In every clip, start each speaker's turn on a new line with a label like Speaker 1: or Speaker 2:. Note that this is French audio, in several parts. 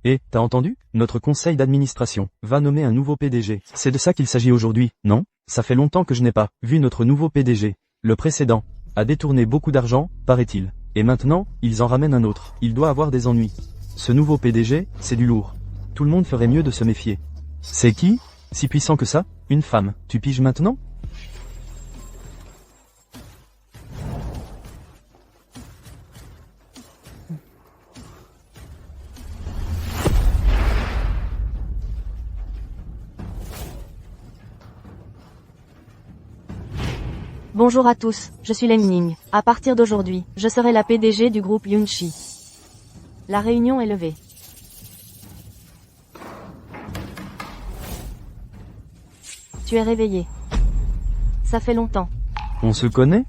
Speaker 1: Et, t'as entendu? Notre conseil d'administration va nommer un nouveau PDG. C'est de ça qu'il s'agit aujourd'hui, non? Ça fait longtemps que je n'ai pas vu notre nouveau PDG. Le précédent a détourné beaucoup d'argent, paraît-il. Et maintenant, ils en ramènent un autre. Il doit avoir des ennuis. Ce nouveau PDG, c'est du lourd. Tout le monde ferait mieux de se méfier. C'est qui? Si puissant que ça? Une femme. Tu piges maintenant?
Speaker 2: Bonjour à tous, je suis Len Ning. À partir d'aujourd'hui, je serai la PDG du groupe Yunchi. La réunion est levée. Tu es réveillé. Ça fait longtemps.
Speaker 1: On se connaît?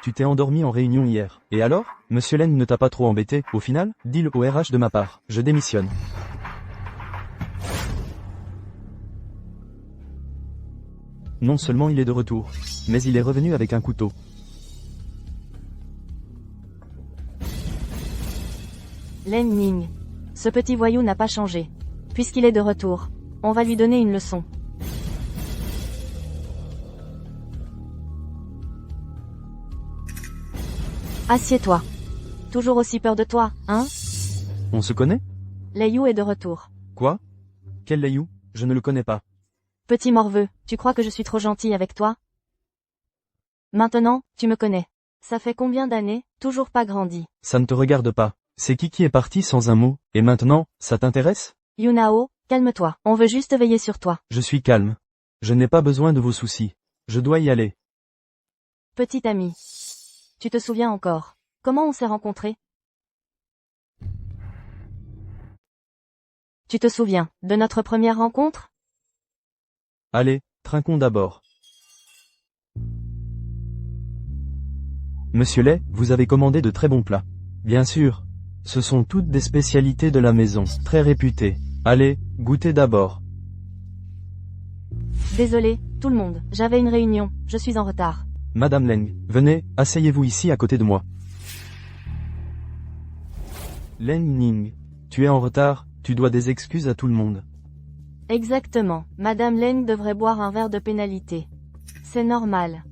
Speaker 1: Tu t'es endormi en réunion hier. Et alors? Monsieur Len ne t'a pas trop embêté, au final? Dis-le au RH de ma part. Je démissionne. Non seulement il est de retour, mais il est revenu avec un couteau.
Speaker 2: Len Ning. Ce petit voyou n'a pas changé. Puisqu'il est de retour, on va lui donner une leçon. Assieds-toi. Toujours aussi peur de toi, hein?
Speaker 1: On se connaît?
Speaker 2: Lei Yu est de retour.
Speaker 1: Quoi? Quel Lei Yu? Je ne le connais pas.
Speaker 2: Petit morveux, tu crois que je suis trop gentil avec toi? Maintenant, tu me connais. Ça fait combien d'années? Toujours pas grandi.
Speaker 1: Ça ne te regarde pas. C'est qui est parti sans un mot, et maintenant, ça t'intéresse?
Speaker 2: Yunao, calme-toi. On veut juste veiller sur toi.
Speaker 1: Je suis calme. Je n'ai pas besoin de vos soucis. Je dois y aller.
Speaker 2: Petit ami. Tu te souviens encore? Comment on s'est rencontrés? Tu te souviens de notre première rencontre?
Speaker 1: Allez, trinquons d'abord. Monsieur Lay, vous avez commandé de très bons plats. Bien sûr. Ce sont toutes des spécialités de la maison, très réputées. Allez, goûtez d'abord.
Speaker 2: Désolé, tout le monde. J'avais une réunion, je suis en retard.
Speaker 1: Madame Leng, venez, asseyez-vous ici à côté de moi. Leng Ning, tu es en retard, tu dois des excuses à tout le monde.
Speaker 2: Exactement. Madame Leng devrait boire un verre de pénalité. C'est normal.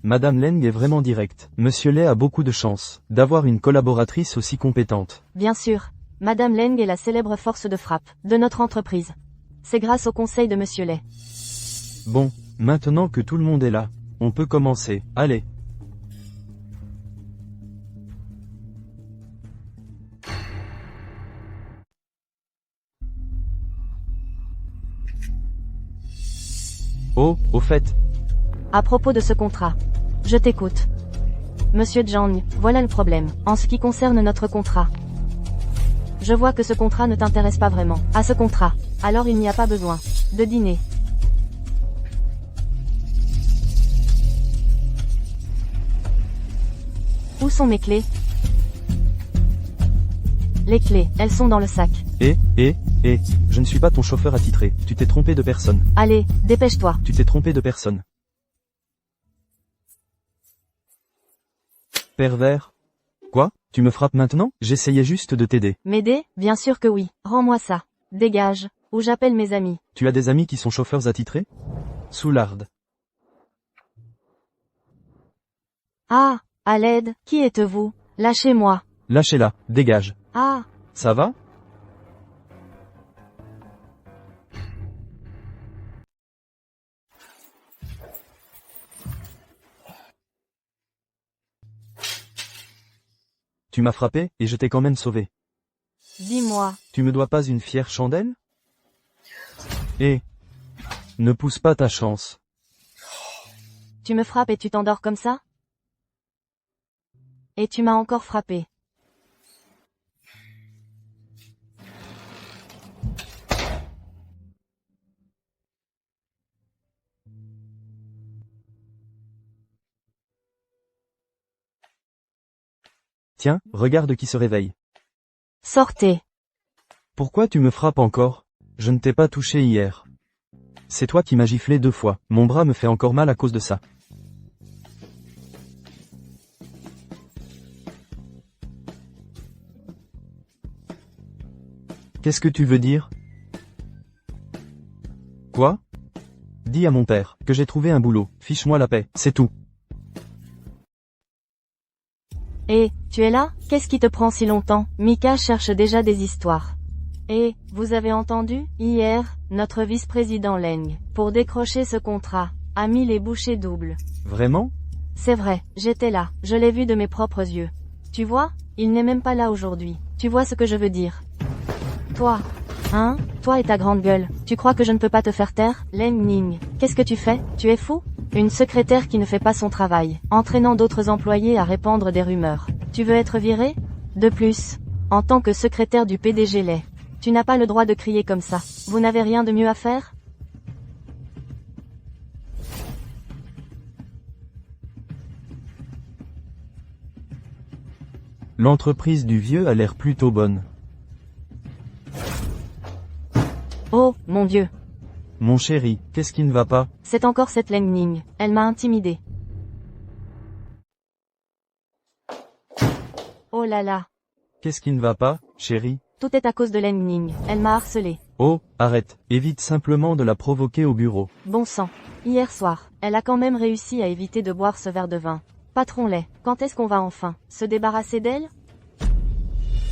Speaker 1: Madame Leng est vraiment directe. Monsieur Lay a beaucoup de chance d'avoir une collaboratrice aussi compétente.
Speaker 2: Bien sûr. Madame Leng est la célèbre force de frappe de notre entreprise. C'est grâce au conseil de Monsieur Lay.
Speaker 1: Bon, maintenant que tout le monde est là, on peut commencer. Allez. Oh, au fait.
Speaker 2: À propos de ce contrat. Je t'écoute. Monsieur Zhang, voilà le problème. En ce qui concerne notre contrat. Je vois que ce contrat ne t'intéresse pas vraiment. À ce contrat. Alors il n'y a pas besoin de dîner. Où sont mes clés? Les clés, elles sont dans le sac.
Speaker 1: Je ne suis pas ton chauffeur attitré. Tu t'es trompé de personne.
Speaker 2: Allez, dépêche-toi.
Speaker 1: Tu t'es trompé de personne. Pervers. Quoi? Tu me frappes maintenant? J'essayais juste de t'aider.
Speaker 2: M'aider? Bien sûr que oui. Rends-moi ça. Dégage. Ou j'appelle mes amis.
Speaker 1: Tu as des amis qui sont chauffeurs attitrés? Soularde.
Speaker 2: Ah, à l'aide, qui êtes-vous? Lâchez-moi.
Speaker 1: Lâchez-la, dégage.
Speaker 2: Ah,
Speaker 1: Ça va? Tu m'as frappé, et je t'ai quand même sauvé.
Speaker 2: dis-moi.
Speaker 1: Tu me dois pas une fière chandelle? Ne pousse pas ta chance.
Speaker 2: Tu me frappes et tu t'endors comme ça? Et tu m'as encore frappé.
Speaker 1: Tiens, regarde qui se réveille.
Speaker 2: Sortez.
Speaker 1: Pourquoi tu me frappes encore? Je ne t'ai pas touché hier. C'est toi qui m'as giflé 2 fois. Mon bras me fait encore mal à cause de ça. Qu'est-ce que tu veux dire? Quoi? Dis à mon père que j'ai trouvé un boulot. Fiche-moi la paix, c'est tout.
Speaker 2: Eh, tu es là? Qu'est-ce qui te prend si longtemps? Mika cherche déjà des histoires. Et, vous avez entendu? Hier, notre vice-président Leng, pour décrocher ce contrat, a mis les bouchées doubles.
Speaker 1: Vraiment?
Speaker 2: C'est vrai, j'étais là, je l'ai vu de mes propres yeux. Tu vois? Il n'est même pas là aujourd'hui. Tu vois ce que je veux dire? Toi. Hein? Toi et ta grande gueule. Tu crois que je ne peux pas te faire taire? Leng Ning. Qu'est-ce que tu fais? Tu es fou? Une secrétaire qui ne fait pas son travail, entraînant d'autres employés à répandre des rumeurs. Tu veux être viré? De plus, en tant que secrétaire du PDG Lay, tu n'as pas le droit de crier comme ça. Vous n'avez rien de mieux à faire?
Speaker 1: L'entreprise du vieux a l'air plutôt bonne.
Speaker 2: Oh, mon Dieu.
Speaker 1: Mon chéri, qu'est-ce qui ne va pas?
Speaker 2: C'est encore cette Leng Ning. Elle m'a intimidé. Oh là là.
Speaker 1: Qu'est-ce qui ne va pas, chéri?
Speaker 2: Tout est à cause de Leng Ning. Elle m'a harcelé.
Speaker 1: Oh, arrête. Évite simplement de la provoquer au bureau.
Speaker 2: Bon sang. Hier soir, elle a quand même réussi à éviter de boire ce verre de vin. Patron Lay, quand est-ce qu'on va enfin se débarrasser d'elle?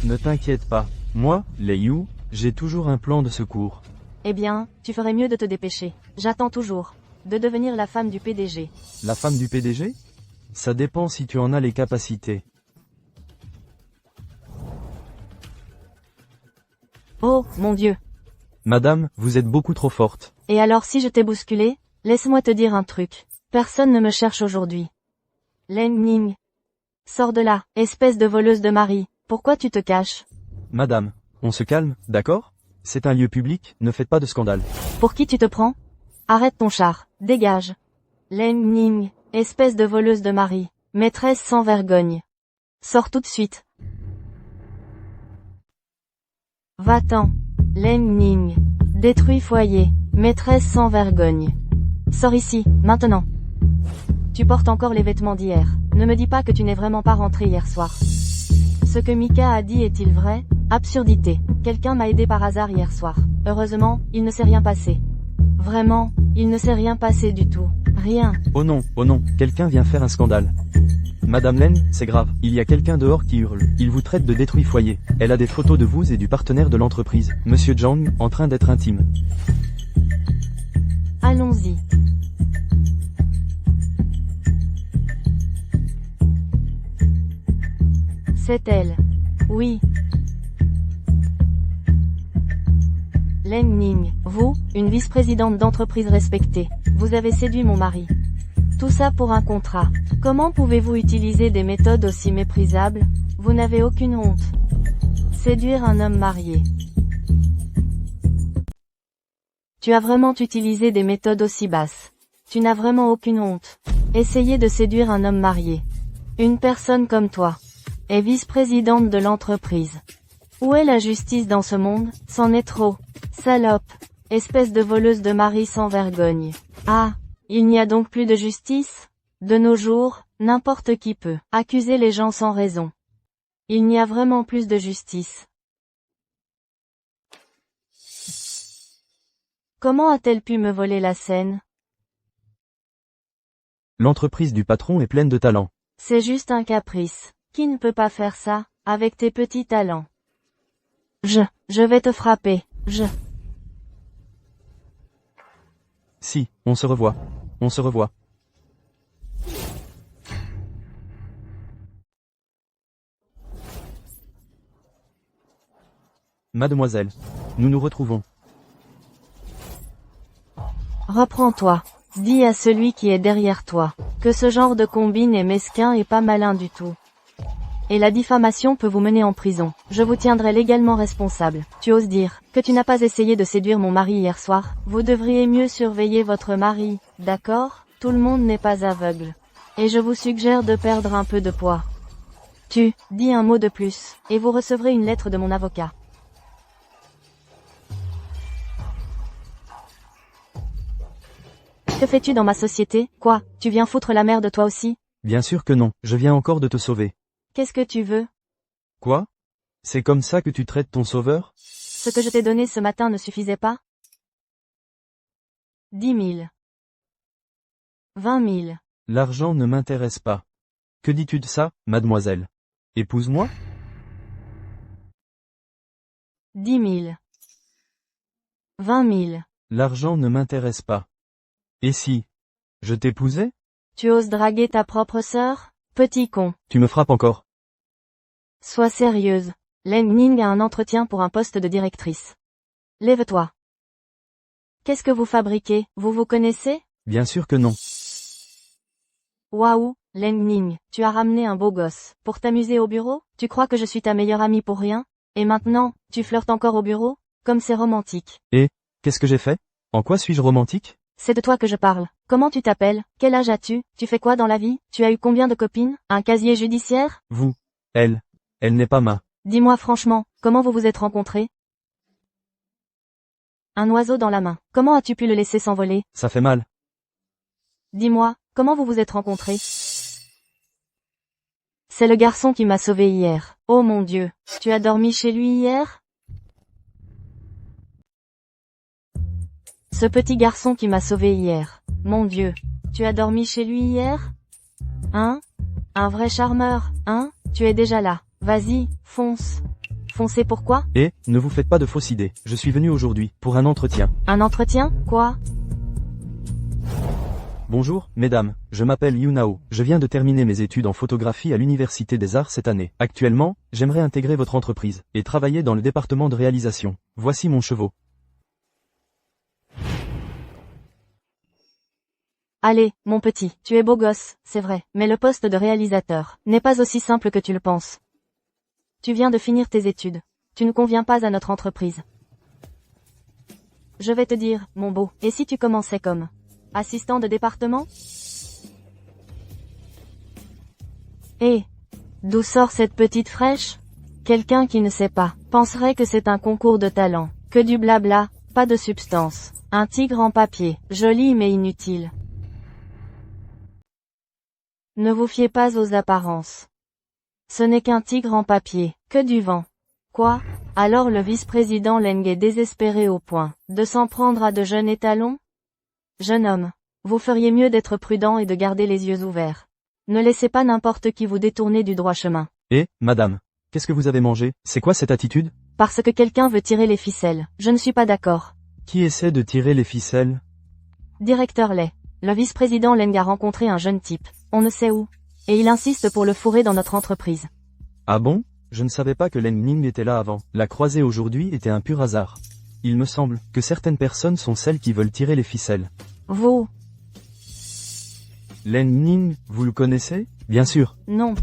Speaker 1: Ne t'inquiète pas. Moi, Lei Yu, j'ai toujours un plan de secours.
Speaker 2: Eh bien, tu ferais mieux de te dépêcher. J'attends toujours de devenir la femme du PDG.
Speaker 1: La femme du PDG? Ça dépend si tu en as les capacités.
Speaker 2: Oh, mon Dieu.
Speaker 1: Madame, vous êtes beaucoup trop forte.
Speaker 2: Et alors si je t'ai bousculé? Laisse-moi te dire un truc. Personne ne me cherche aujourd'hui. Leng Ning. Sors de là, espèce de voleuse de mari. Pourquoi tu te caches?
Speaker 1: Madame, on se calme, d'accord? C'est un lieu public, ne faites pas de scandale.
Speaker 2: Pour qui tu te prends? Arrête ton char, dégage. Leng Ning, espèce de voleuse de mari, maîtresse sans vergogne. Sors tout de suite. Va-t'en. Leng Ning, détruis foyer, maîtresse sans vergogne. Sors ici, maintenant. Tu portes encore les vêtements d'hier. Ne me dis pas que tu n'es vraiment pas rentré hier soir. Ce que Mika a dit est-il vrai? Absurdité. Quelqu'un m'a aidé par hasard hier soir. Heureusement, il ne s'est rien passé. Vraiment, il ne s'est rien passé du tout. Rien.
Speaker 1: Oh non, quelqu'un vient faire un scandale. Madame Leng, c'est grave. Il y a quelqu'un dehors qui hurle. Il vous traite de détruit foyer. Elle a des photos de vous et du partenaire de l'entreprise, Monsieur Zhang, en train d'être intime.
Speaker 2: Allons-y. C'est elle. Oui. Leng Ning, vous, une vice-présidente d'entreprise respectée, vous avez séduit mon mari. Tout ça pour un contrat. Comment pouvez-vous utiliser des méthodes aussi méprisables? Vous n'avez aucune honte. Séduire un homme marié. Tu as vraiment utilisé des méthodes aussi basses. Tu n'as vraiment aucune honte. Essayer de séduire un homme marié. Une personne comme toi est vice-présidente de l'entreprise. Où est la justice dans ce monde? C'en est trop. Salope. Espèce de voleuse de mari sans vergogne. Ah, il n'y a donc plus de justice? De nos jours, n'importe qui peut accuser les gens sans raison. Il n'y a vraiment plus de justice. Comment a-t-elle pu me voler la scène?
Speaker 1: L'entreprise du patron est pleine de talent.
Speaker 2: C'est juste un caprice. Qui ne peut pas faire ça, avec tes petits talents? Je vais te frapper,
Speaker 1: Si, on se revoit. On se revoit. Mademoiselle, nous nous retrouvons.
Speaker 2: Reprends-toi. Dis à celui qui est derrière toi, que ce genre de combine est mesquin et pas malin du tout. Et la diffamation peut vous mener en prison. Je vous tiendrai légalement responsable. Tu oses dire que tu n'as pas essayé de séduire mon mari hier soir? Vous devriez mieux surveiller votre mari, d'accord? Tout le monde n'est pas aveugle. Et je vous suggère de perdre un peu de poids. Dis un mot de plus, et vous recevrez une lettre de mon avocat. Que fais-tu dans ma société? Quoi? Tu viens foutre la merde toi aussi?
Speaker 1: Bien sûr que non, je viens encore de te sauver.
Speaker 2: Qu'est-ce que tu veux?
Speaker 1: Quoi? C'est comme ça que tu traites ton sauveur?
Speaker 2: Ce que je t'ai donné ce matin ne suffisait pas? 10 000. 20 000.
Speaker 1: L'argent ne m'intéresse pas. Que dis-tu de ça, mademoiselle? Épouse-moi?
Speaker 2: 10 000. 20 000.
Speaker 1: L'argent ne m'intéresse pas. Et si je t'épousais?
Speaker 2: Tu oses draguer ta propre sœur? Petit con.
Speaker 1: Tu me frappes encore.
Speaker 2: Sois sérieuse. Leng Ning a un entretien pour un poste de directrice. Lève-toi. Qu'est-ce que vous fabriquez? Vous vous connaissez?
Speaker 1: Bien sûr que non.
Speaker 2: Waouh, Leng Ning, tu as ramené un beau gosse. Pour t'amuser au bureau? Tu crois que je suis ta meilleure amie pour rien? Et maintenant, tu flirtes encore au bureau? Comme c'est romantique.
Speaker 1: Et, qu'est-ce que j'ai fait? En quoi suis-je romantique?
Speaker 2: C'est de toi que je parle. Comment tu t'appelles? Quel âge as-tu? Tu fais quoi dans la vie? Tu as eu combien de copines? Un casier judiciaire?
Speaker 1: Vous. Elle n'est pas ma.
Speaker 2: Dis-moi franchement, comment vous vous êtes rencontrés? Un oiseau dans la main. Comment as-tu pu le laisser s'envoler?
Speaker 1: Ça fait mal.
Speaker 2: Dis-moi, comment vous vous êtes rencontrés? C'est le garçon qui m'a sauvé hier. Oh mon Dieu, tu as dormi chez lui hier? Ce petit garçon qui m'a sauvé hier. Mon Dieu, tu as dormi chez lui hier? Hein? Un vrai charmeur, hein? Tu es déjà là. Vas-y, fonce. Foncer pourquoi?
Speaker 1: Et, ne vous faites pas de fausses idées. Je suis venu aujourd'hui, pour un entretien.
Speaker 2: Un entretien? Quoi?
Speaker 1: Bonjour, mesdames, je m'appelle Yunao, je viens de terminer mes études en photographie à l'Université des Arts cette année. Actuellement, j'aimerais intégrer votre entreprise, et travailler dans le département de réalisation. Voici mon chevaux.
Speaker 2: Allez, mon petit, tu es beau gosse, c'est vrai, mais le poste de réalisateur n'est pas aussi simple que tu le penses. Tu viens de finir tes études. Tu ne conviens pas à notre entreprise. Je vais te dire, mon beau, et si tu commençais comme assistant de département? Eh, d'où sort cette petite fraîche? Quelqu'un qui ne sait pas penserait que c'est un concours de talent. Que du blabla, pas de substance. Un tigre en papier, joli mais inutile. Ne vous fiez pas aux apparences. Ce n'est qu'un tigre en papier, que du vent. Quoi? Alors le vice-président Leng est désespéré au point de s'en prendre à de jeunes étalons? Jeune homme, vous feriez mieux d'être prudent et de garder les yeux ouverts. Ne laissez pas n'importe qui vous détourner du droit chemin.
Speaker 1: Et, madame, qu'est-ce que vous avez mangé? C'est quoi cette attitude?
Speaker 2: Parce que quelqu'un veut tirer les ficelles. Je ne suis pas d'accord.
Speaker 1: Qui essaie de tirer les ficelles?
Speaker 2: Directeur Lay. Le vice-président Leng a rencontré un jeune type. On ne sait où. Et il insiste pour le fourrer dans notre entreprise.
Speaker 1: Ah bon? Je ne savais pas que Leng Ning était là avant. La croisée aujourd'hui était un pur hasard. Il me semble que certaines personnes sont celles qui veulent tirer les ficelles.
Speaker 2: Vous?
Speaker 1: Leng Ning, vous le connaissez? Bien sûr.
Speaker 2: Non.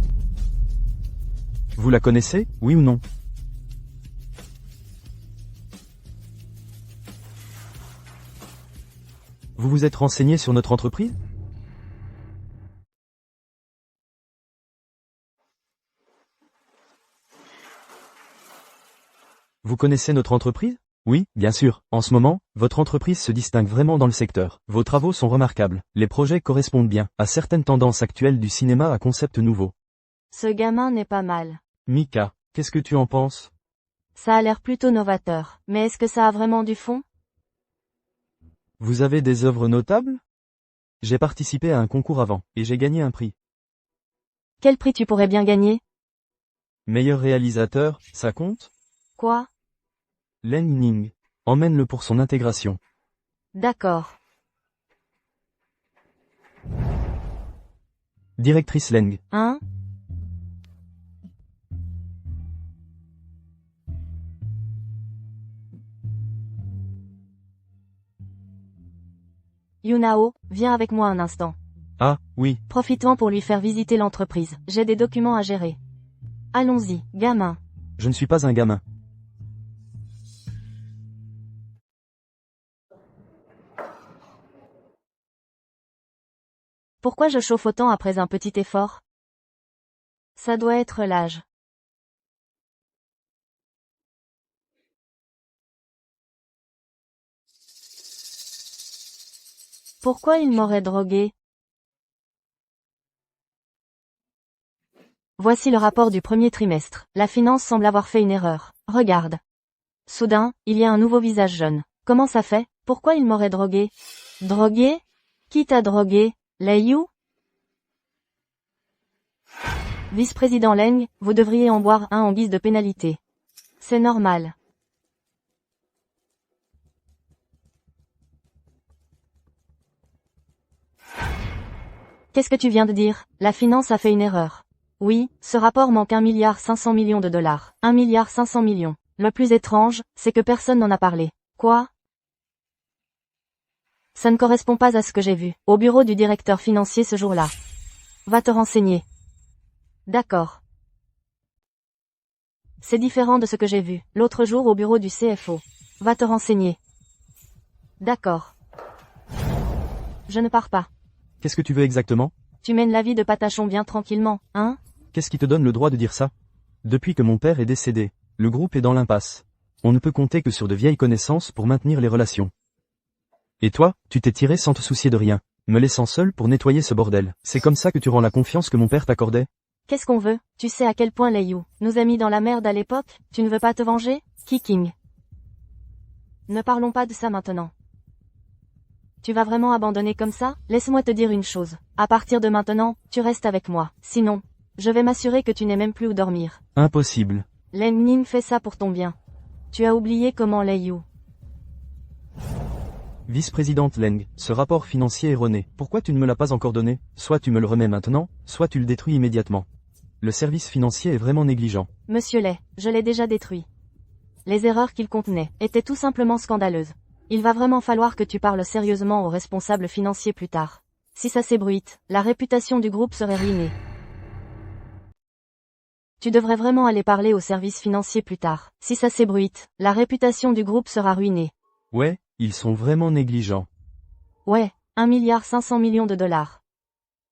Speaker 1: Vous la connaissez, oui ou non? Vous vous êtes renseigné sur notre entreprise? Vous connaissez notre entreprise? Oui, bien sûr. En ce moment, votre entreprise se distingue vraiment dans le secteur. Vos travaux sont remarquables. Les projets correspondent bien à certaines tendances actuelles du cinéma à concept nouveau.
Speaker 2: Ce gamin n'est pas mal.
Speaker 1: Mika, qu'est-ce que tu en penses?
Speaker 2: Ça a l'air plutôt novateur. Mais est-ce que ça a vraiment du fond?
Speaker 1: Vous avez des œuvres notables? J'ai participé à un concours avant, et j'ai gagné un prix.
Speaker 2: Quel prix tu pourrais bien gagner?
Speaker 1: Meilleur réalisateur, ça compte?
Speaker 2: Quoi?
Speaker 1: Leng Ning. Emmène-le pour son intégration.
Speaker 2: D'accord.
Speaker 1: Directrice Leng.
Speaker 2: Hein? Yunao, viens avec moi un instant.
Speaker 1: Ah, oui.
Speaker 2: Profitons pour lui faire visiter l'entreprise. J'ai des documents à gérer. Allons-y, gamin.
Speaker 1: Je ne suis pas un gamin.
Speaker 2: Pourquoi je chauffe autant après un petit effort? Ça doit être l'âge. Pourquoi il m'aurait drogué? Voici le rapport du premier trimestre. La finance semble avoir fait une erreur. Regarde. Soudain, il y a un nouveau visage jaune. Comment ça fait? Pourquoi il m'aurait drogué? Drogué? Qui t'a drogué? Lei-Yu? Vice-président Leng, vous devriez en boire un en guise de pénalité. C'est normal. Qu'est-ce que tu viens de dire? La finance a fait une erreur. Oui, ce rapport manque 1,5 milliard de dollars. 1,5 milliard. Le plus étrange, c'est que personne n'en a parlé. Quoi? Ça ne correspond pas à ce que j'ai vu au bureau du directeur financier ce jour-là. Va te renseigner. D'accord. C'est différent de ce que j'ai vu l'autre jour au bureau du CFO. Va te renseigner. D'accord. Je ne pars pas.
Speaker 1: Qu'est-ce que tu veux exactement?
Speaker 2: Tu mènes la vie de patachon bien tranquillement, hein?
Speaker 1: Qu'est-ce qui te donne le droit de dire ça? Depuis que mon père est décédé, le groupe est dans l'impasse. On ne peut compter que sur de vieilles connaissances pour maintenir les relations. Et toi, tu t'es tiré sans te soucier de rien, me laissant seul pour nettoyer ce bordel. C'est comme ça que tu rends la confiance que mon père t'accordait?
Speaker 2: Qu'est-ce qu'on veut? Tu sais à quel point Lei-Yu nous a mis dans la merde à l'époque? Tu ne veux pas te venger? Kiking. Ne parlons pas de ça maintenant. Tu vas vraiment abandonner comme ça? Laisse-moi te dire une chose. À partir de maintenant, tu restes avec moi. Sinon, je vais m'assurer que tu n'aies même plus où dormir.
Speaker 1: Impossible.
Speaker 2: Leng Ning fait ça pour ton bien. Tu as oublié comment Lei-Yu.
Speaker 1: Vice-présidente Leng, ce rapport financier erroné, pourquoi tu ne me l'as pas encore donné? Soit tu me le remets maintenant, soit tu le détruis immédiatement. Le service financier est vraiment négligent.
Speaker 2: Monsieur Lei, je l'ai déjà détruit. Les erreurs qu'il contenait étaient tout simplement scandaleuses. Il va vraiment falloir que tu parles sérieusement aux responsables financiers plus tard. Si ça s'ébruite, la réputation du groupe serait ruinée. Tu devrais vraiment aller parler au service financier plus tard. Si ça s'ébruite, la réputation du groupe sera ruinée.
Speaker 1: Ouais, ils sont vraiment négligents.
Speaker 2: Ouais, 1,5 milliard de dollars.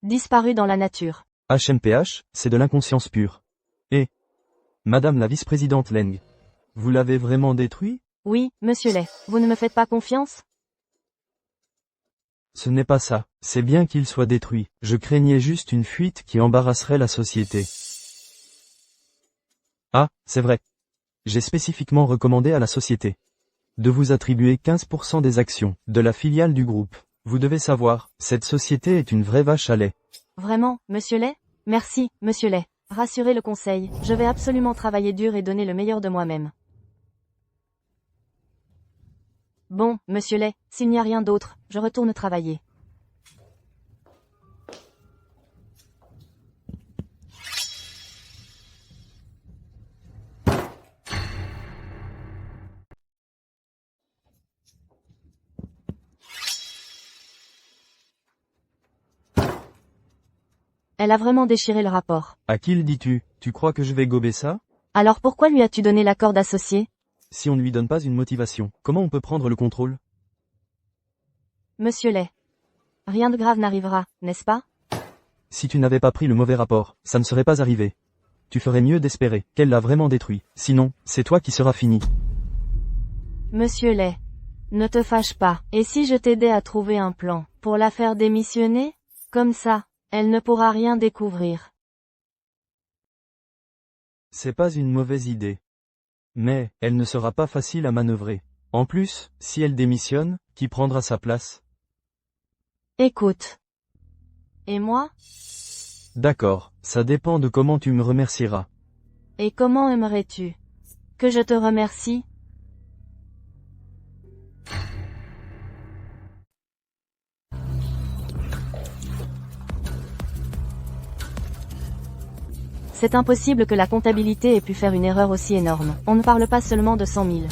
Speaker 2: Disparu dans la nature.
Speaker 1: HMPH, c'est de l'inconscience pure. Et Madame la vice-présidente Leng, vous l'avez vraiment détruit?
Speaker 2: Oui, monsieur Lei, vous ne me faites pas confiance?
Speaker 1: Ce n'est pas ça, c'est bien qu'il soit détruit. Je craignais juste une fuite qui embarrasserait la société. Ah, c'est vrai. J'ai spécifiquement recommandé à la société de vous attribuer 15% des actions de la filiale du groupe. Vous devez savoir, cette société est une vraie vache à lait.
Speaker 2: Vraiment, monsieur Lei? Merci, monsieur Lei. Rassurez le conseil, je vais absolument travailler dur et donner le meilleur de moi-même. Bon, monsieur Lei, s'il n'y a rien d'autre, je retourne travailler. Elle a vraiment déchiré le rapport.
Speaker 1: À qui le dis-tu? Tu crois que je vais gober ça?
Speaker 2: Alors pourquoi lui as-tu donné l'accord d'associé?
Speaker 1: Si on ne lui donne pas une motivation, comment on peut prendre le contrôle?
Speaker 2: Monsieur Lei. Rien de grave n'arrivera, n'est-ce pas?
Speaker 1: Si tu n'avais pas pris le mauvais rapport, ça ne serait pas arrivé. Tu ferais mieux d'espérer qu'elle l'a vraiment détruit. Sinon, c'est toi qui seras fini.
Speaker 2: Monsieur Lei. Ne te fâche pas. Et si je t'aidais à trouver un plan pour la faire démissionner? Comme ça, elle ne pourra rien découvrir.
Speaker 1: C'est pas une mauvaise idée. Mais, elle ne sera pas facile à manœuvrer. En plus, si elle démissionne, qui prendra sa place?
Speaker 2: Écoute. Et moi?
Speaker 1: D'accord, ça dépend de comment tu me remercieras.
Speaker 2: Et comment aimerais-tu que je te remercie? C'est impossible que la comptabilité ait pu faire une erreur aussi énorme. On ne parle pas seulement de 100 000.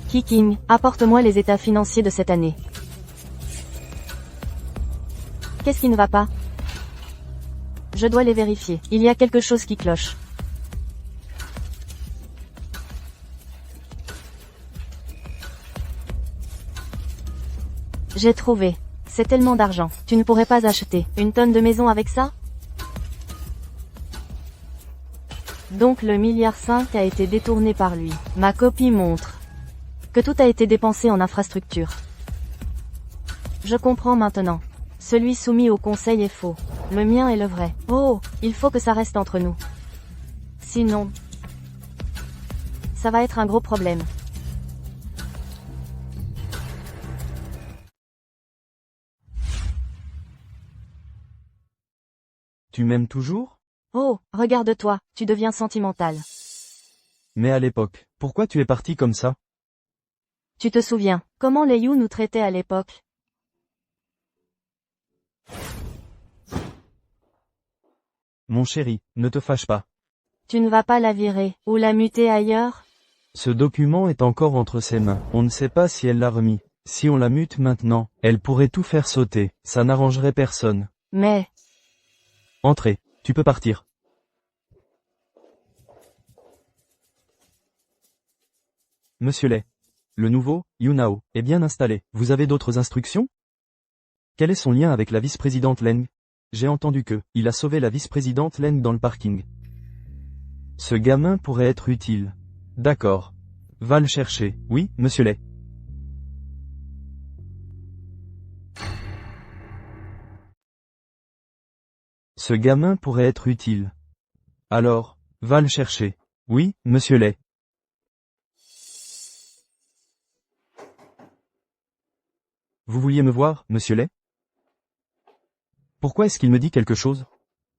Speaker 2: Kiking, apporte-moi les états financiers de cette année. Qu'est-ce qui ne va pas? Je dois les vérifier. Il y a quelque chose qui cloche. J'ai trouvé. C'est tellement d'argent. Tu ne pourrais pas acheter une tonne de maison avec ça? Donc le milliard 5 a été détourné par lui. Ma copie montre que tout a été dépensé en infrastructure. Je comprends maintenant. Celui soumis au conseil est faux. Le mien est le vrai. Oh, il faut que ça reste entre nous. Sinon, ça va être un gros problème.
Speaker 1: Tu m'aimes toujours?
Speaker 2: Oh, regarde-toi, tu deviens sentimental.
Speaker 1: Mais à l'époque, pourquoi tu es parti comme ça?
Speaker 2: Tu te souviens, comment les You nous traitaient à l'époque?
Speaker 1: Mon chéri, ne te fâche pas.
Speaker 2: Tu ne vas pas la virer, ou la muter ailleurs?
Speaker 1: Ce document est encore entre ses mains. On ne sait pas si elle l'a remis. Si on la mute maintenant, elle pourrait tout faire sauter. Ça n'arrangerait personne.
Speaker 2: Mais...
Speaker 1: Entrez, tu peux partir. Monsieur Lay. Le nouveau, Yunao, est bien installé. Vous avez d'autres instructions? Quel est son lien avec la vice-présidente Leng? J'ai entendu que, il a sauvé la vice-présidente Leng dans le parking. Ce gamin pourrait être utile. D'accord. Va le chercher. Oui, monsieur Lay. Ce gamin pourrait être utile. Alors, va le chercher. Oui, monsieur Lay. Vous vouliez me voir, monsieur Lay? Pourquoi est-ce qu'il me dit quelque chose?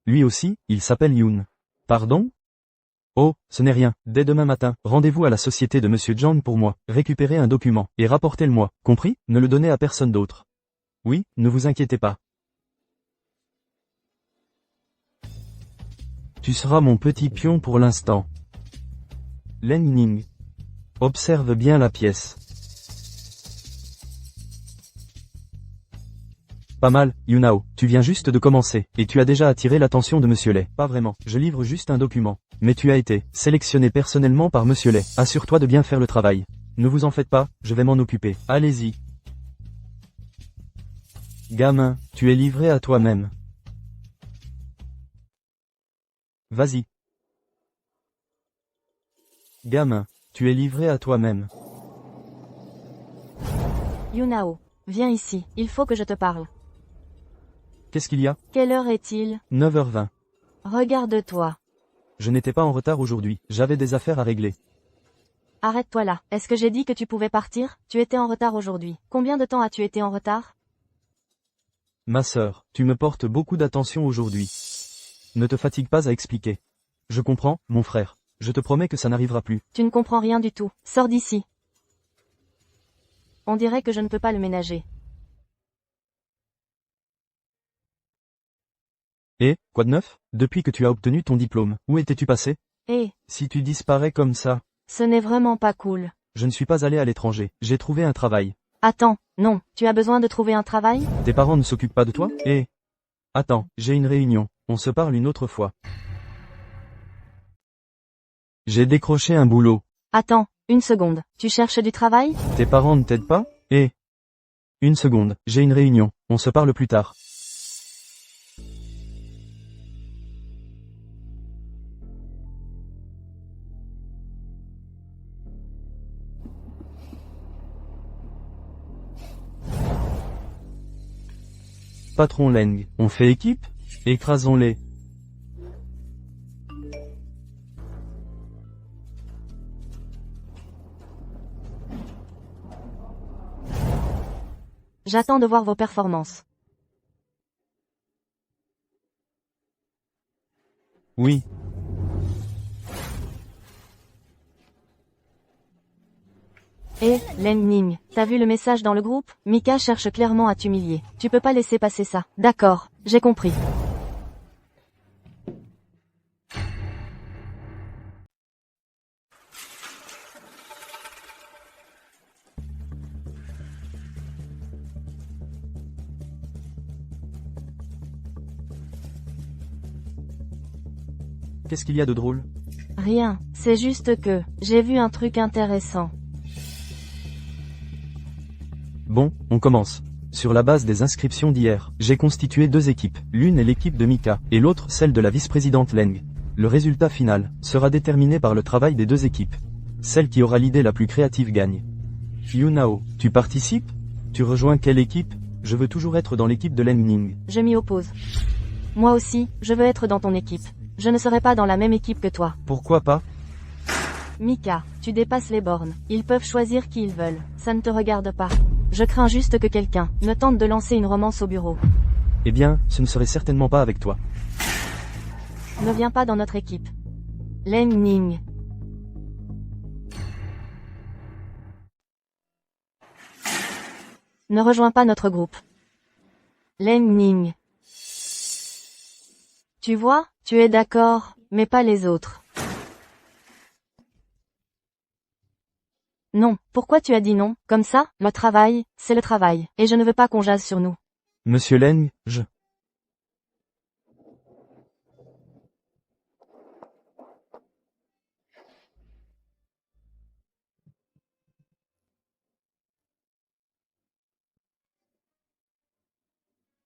Speaker 1: Lui aussi, il s'appelle Yoon. Pardon? Oh, ce n'est rien. Dès demain matin, rendez-vous à la société de monsieur John pour moi. Récupérez un document, et rapportez-le-moi. Compris? Ne le donnez à personne d'autre. Oui, ne vous inquiétez pas. Tu seras mon petit pion pour l'instant. Leng Ning. Observe bien la pièce. Pas mal, Yunao, tu viens juste de commencer, et tu as déjà attiré l'attention de monsieur Lay. Pas vraiment, je livre juste un document. Mais tu as été sélectionné personnellement par monsieur Lay. Assure-toi de bien faire le travail. Ne vous en faites pas, je vais m'en occuper. Allez-y. Gamin, tu es livré à toi-même. Vas-y. Gamin, tu es livré à toi-même.
Speaker 2: Yunao, viens ici, il faut que je te parle.
Speaker 1: Qu'est-ce qu'il y a?
Speaker 2: Quelle heure est-il?
Speaker 1: 9h20.
Speaker 2: Regarde-toi.
Speaker 1: Je n'étais pas en retard aujourd'hui, j'avais des affaires à régler.
Speaker 2: Arrête-toi là. Est-ce que j'ai dit que tu pouvais partir? Tu étais en retard aujourd'hui. Combien de temps as-tu été en retard?
Speaker 1: Ma sœur, tu me portes beaucoup d'attention aujourd'hui. Ne te fatigue pas à expliquer. Je comprends, mon frère. Je te promets que ça n'arrivera plus.
Speaker 2: Tu ne comprends rien du tout. Sors d'ici. On dirait que je ne peux pas le ménager.
Speaker 1: Et, quoi de neuf? Depuis que tu as obtenu ton diplôme, où étais-tu passé?
Speaker 2: Eh,
Speaker 1: Si tu disparais comme ça,
Speaker 2: ce n'est vraiment pas cool.
Speaker 1: je ne suis pas allé à l'étranger, j'ai trouvé un travail.
Speaker 2: Attends, non, tu as besoin de trouver un travail?
Speaker 1: Tes parents ne s'occupent pas de toi? Eh, attends, j'ai une réunion, on se parle une autre fois. J'ai décroché un boulot.
Speaker 2: Attends, une seconde. Tu cherches du travail?
Speaker 1: Tes parents ne t'aident pas? Eh, une seconde, j'ai une réunion, on se parle plus tard. Patron Leng, on fait équipe? Écrasons-les.
Speaker 2: J'attends de voir vos performances.
Speaker 1: Oui.
Speaker 2: Eh, Leng Ning, t'as vu le message dans le groupe? Mika cherche clairement à t'humilier. Tu peux pas laisser passer ça. D'accord, j'ai compris.
Speaker 1: Qu'est-ce qu'il y a de drôle?
Speaker 2: Rien, c'est juste que, j'ai vu un truc intéressant.
Speaker 1: Bon, on commence. Sur la base des inscriptions d'hier, j'ai constitué deux équipes. L'une est l'équipe de Mika, et l'autre celle de la vice-présidente Leng. Le résultat final sera déterminé par le travail des deux équipes. Celle qui aura l'idée la plus créative gagne. Yunao, tu participes? Tu rejoins quelle équipe? Je veux toujours être dans l'équipe de Leng Ning.
Speaker 2: Je m'y oppose. Moi aussi, je veux être dans ton équipe. Je ne serai pas dans la même équipe que toi.
Speaker 1: Pourquoi pas?
Speaker 2: Mika, tu dépasses les bornes. Ils peuvent choisir qui ils veulent. Ça ne te regarde pas. Je crains juste que quelqu'un ne tente de lancer une romance au bureau.
Speaker 1: Eh bien, ce ne serait certainement pas avec toi.
Speaker 2: Ne viens pas dans notre équipe. Leng Ning. Ne rejoins pas notre groupe. Leng Ning. Tu vois, tu es d'accord, mais pas les autres. Non, pourquoi tu as dit non? Comme ça, le travail, c'est le travail, et je ne veux pas qu'on jase sur nous.
Speaker 1: Monsieur Leng,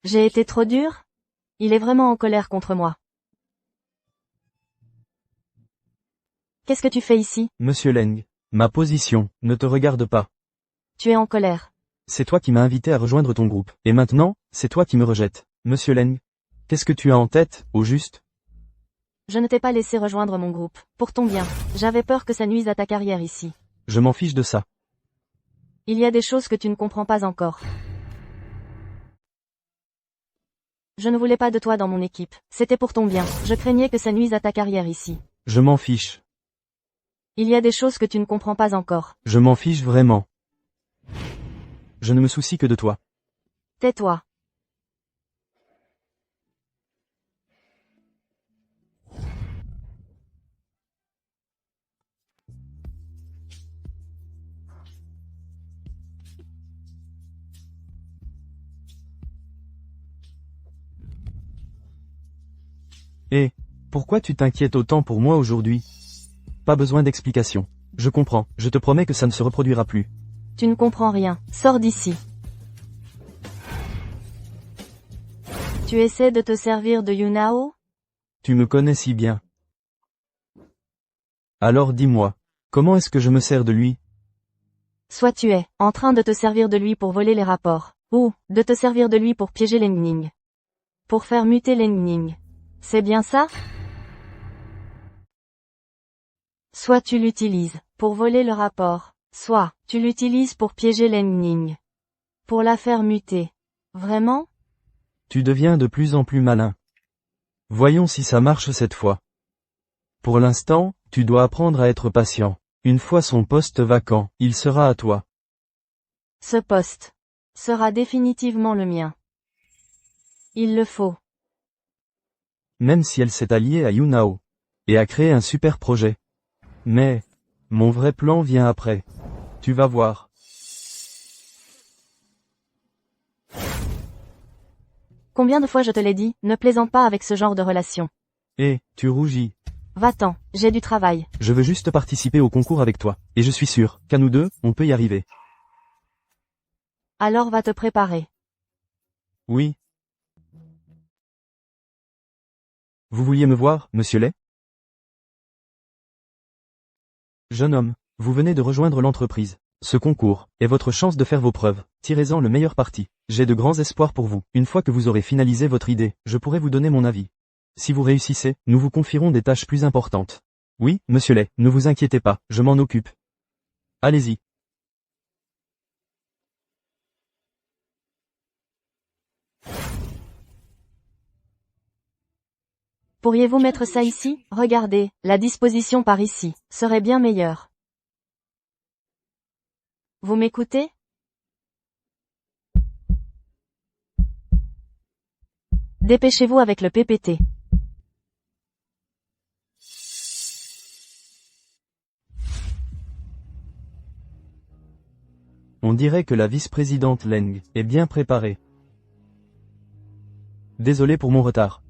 Speaker 2: J'ai été trop dur? Il est vraiment en colère contre moi. Qu'est-ce que tu fais ici?
Speaker 1: Monsieur Leng, ma position ne te regarde pas.
Speaker 2: Tu es en colère.
Speaker 1: C'est toi qui m'as invité à rejoindre ton groupe. Et maintenant, c'est toi qui me rejettes. Monsieur Leng, qu'est-ce que tu as en tête, au juste?
Speaker 2: Je ne t'ai pas laissé rejoindre mon groupe, pour ton bien. J'avais peur que ça nuise à ta carrière ici.
Speaker 1: Je m'en fiche de ça.
Speaker 2: Il y a des choses que tu ne comprends pas encore. Je ne voulais pas de toi dans mon équipe. C'était pour ton bien. Je craignais que ça nuise à ta carrière ici.
Speaker 1: Je m'en fiche.
Speaker 2: Il y a des choses que tu ne comprends pas encore.
Speaker 1: Je m'en fiche vraiment. Je ne me soucie que de toi.
Speaker 2: Tais-toi.
Speaker 1: Et, pourquoi tu t'inquiètes autant pour moi aujourd'hui? Pas besoin d'explication. Je comprends, je te promets que ça ne se reproduira plus.
Speaker 2: Tu ne comprends rien. Sors d'ici. Tu essaies de te servir de Yunao?
Speaker 1: Tu me connais si bien. Alors dis-moi, comment est-ce que je me sers de lui?
Speaker 2: Soit tu es en train de te servir de lui pour voler les rapports, ou de te servir de lui pour piéger Leng Ning. Pour faire muter Leng Ning. C'est bien ça? Soit tu l'utilises pour voler le rapport, soit tu l'utilises pour piéger Leng Ning. Pour la faire muter. Vraiment?
Speaker 1: Tu deviens de plus en plus malin. Voyons si ça marche cette fois. Pour l'instant, tu dois apprendre à être patient. Une fois son poste vacant, il sera à toi.
Speaker 2: Ce poste sera définitivement le mien. Il le faut.
Speaker 1: Même si elle s'est alliée à Yunao. Et a créé un super projet. Mais, mon vrai plan vient après. Tu vas voir.
Speaker 2: Combien de fois je te l'ai dit, ne plaisante pas avec ce genre de relation.
Speaker 1: Et, tu rougis.
Speaker 2: Va-t'en, j'ai du travail.
Speaker 1: Je veux juste participer au concours avec toi. Et je suis sûr qu'à nous deux, on peut y arriver.
Speaker 2: Alors va te préparer.
Speaker 1: Oui. Vous vouliez me voir, monsieur Lay? Jeune homme, vous venez de rejoindre l'entreprise. Ce concours est votre chance de faire vos preuves. Tirez-en le meilleur parti. J'ai de grands espoirs pour vous. Une fois que vous aurez finalisé votre idée, je pourrai vous donner mon avis. Si vous réussissez, nous vous confierons des tâches plus importantes. Oui, monsieur Lay, ne vous inquiétez pas, je m'en occupe. Allez-y.
Speaker 2: Pourriez-vous mettre ça ici? Regardez, la disposition par ici serait bien meilleure. Vous m'écoutez? Dépêchez-vous avec le PPT.
Speaker 1: On dirait que la vice-présidente Leng est bien préparée. Désolé pour mon retard.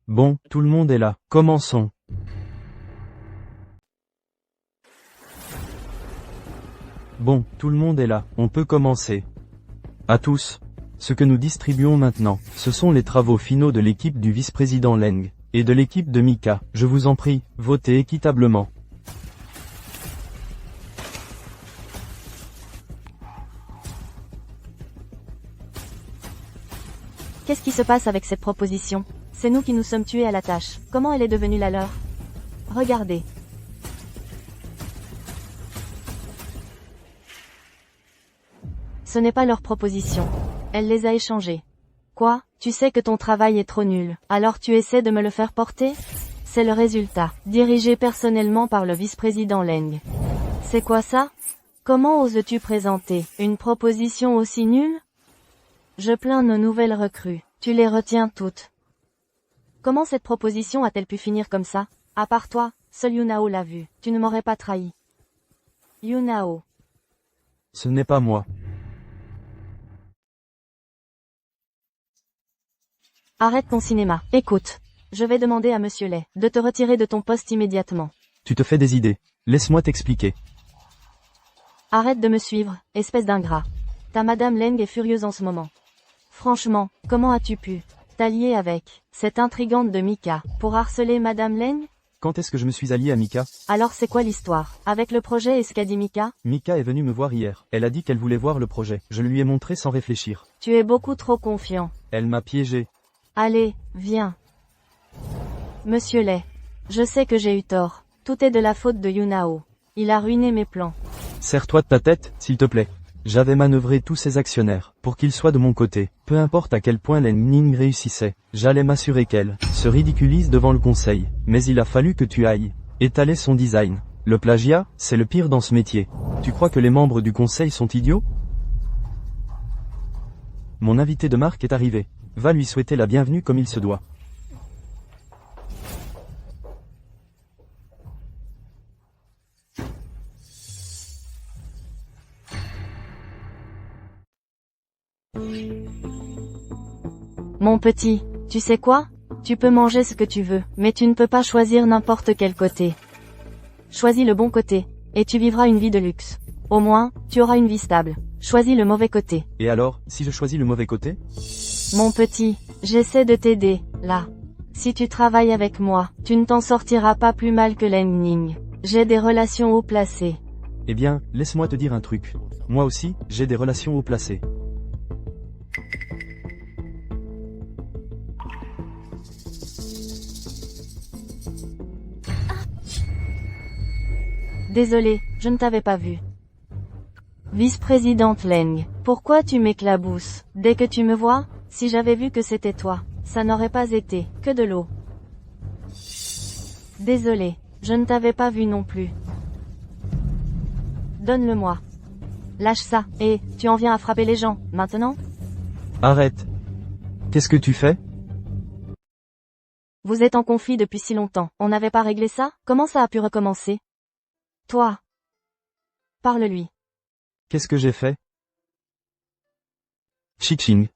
Speaker 1: Bon, tout le monde est là. Commençons. Bon, tout le monde est là. On peut commencer. À tous. Ce que nous distribuons maintenant, ce sont les travaux finaux de l'équipe du vice-président Leng, et de l'équipe de Mika. Je vous en prie, votez équitablement.
Speaker 2: Qu'est-ce qui se passe avec cette proposition? C'est nous qui nous sommes tués à la tâche. Comment elle est devenue la leur? Regardez. Ce n'est pas leur proposition. Elle les a échangées. Quoi? Tu sais que ton travail est trop nul, alors tu essaies de me le faire porter? C'est le résultat, dirigé personnellement par le vice-président Leng. C'est quoi ça? Comment oses-tu présenter une proposition aussi nulle? Je plains nos nouvelles recrues, tu les retiens toutes. Comment cette proposition a-t-elle pu finir comme ça? À part toi, seul Yunao l'a vu, tu ne m'aurais pas trahi. Yunao.
Speaker 1: Ce n'est pas moi.
Speaker 2: Arrête ton cinéma, écoute. Je vais demander à Monsieur Lay de te retirer de ton poste immédiatement.
Speaker 1: Tu te fais des idées. Laisse-moi t'expliquer.
Speaker 2: Arrête de me suivre, espèce d'ingrat. Ta Madame Leng est furieuse en ce moment. Franchement, comment as-tu pu t'allier avec cette intrigante de Mika pour harceler Madame Leng?
Speaker 1: Quand est-ce que je me suis allié à Mika?
Speaker 2: Alors c'est quoi l'histoire avec le projet et ce qu'a dit Mika?
Speaker 1: Mika est venue me voir hier. Elle a dit qu'elle voulait voir le projet. Je le lui ai montré sans réfléchir.
Speaker 2: Tu es beaucoup trop confiant.
Speaker 1: Elle m'a piégé.
Speaker 2: Allez, viens. Monsieur Lay, je sais que j'ai eu tort. Tout est de la faute de Yunao. Il a ruiné mes plans.
Speaker 1: Serre-toi de ta tête, s'il te plaît. J'avais manœuvré tous ces actionnaires, pour qu'ils soient de mon côté. Peu importe à quel point Leng Ning réussissait, j'allais m'assurer qu'elle se ridiculise devant le conseil. Mais il a fallu que tu ailles étaler son design. Le plagiat, c'est le pire dans ce métier. Tu crois que les membres du conseil sont idiots? Mon invité de marque est arrivé. Va lui souhaiter la bienvenue comme il se doit.
Speaker 2: Mon petit, tu sais quoi? Tu peux manger ce que tu veux, mais tu ne peux pas choisir n'importe quel côté. Choisis le bon côté, et tu vivras une vie de luxe. Au moins, tu auras une vie stable. Choisis le mauvais côté.
Speaker 1: Et alors, si je choisis le mauvais côté?
Speaker 2: Mon petit, j'essaie de t'aider, là. Si tu travailles avec moi, tu ne t'en sortiras pas plus mal que Leng Ning. J'ai des relations haut placées.
Speaker 1: Eh bien, laisse-moi te dire un truc. Moi aussi, j'ai des relations haut placées.
Speaker 2: Désolé, je ne t'avais pas vu. Vice-présidente Leng, pourquoi tu m'éclabousses dès que tu me vois? Si j'avais vu que c'était toi, ça n'aurait pas été que de l'eau. Désolé, je ne t'avais pas vu non plus. Donne-le-moi. Lâche ça, et tu en viens à frapper les gens, maintenant?
Speaker 1: Arrête. Qu'est-ce que tu fais?
Speaker 2: Vous êtes en conflit depuis si longtemps, on n'avait pas réglé ça? Comment ça a pu recommencer? Toi. Parle-lui.
Speaker 1: Qu'est-ce que j'ai fait? Chiching.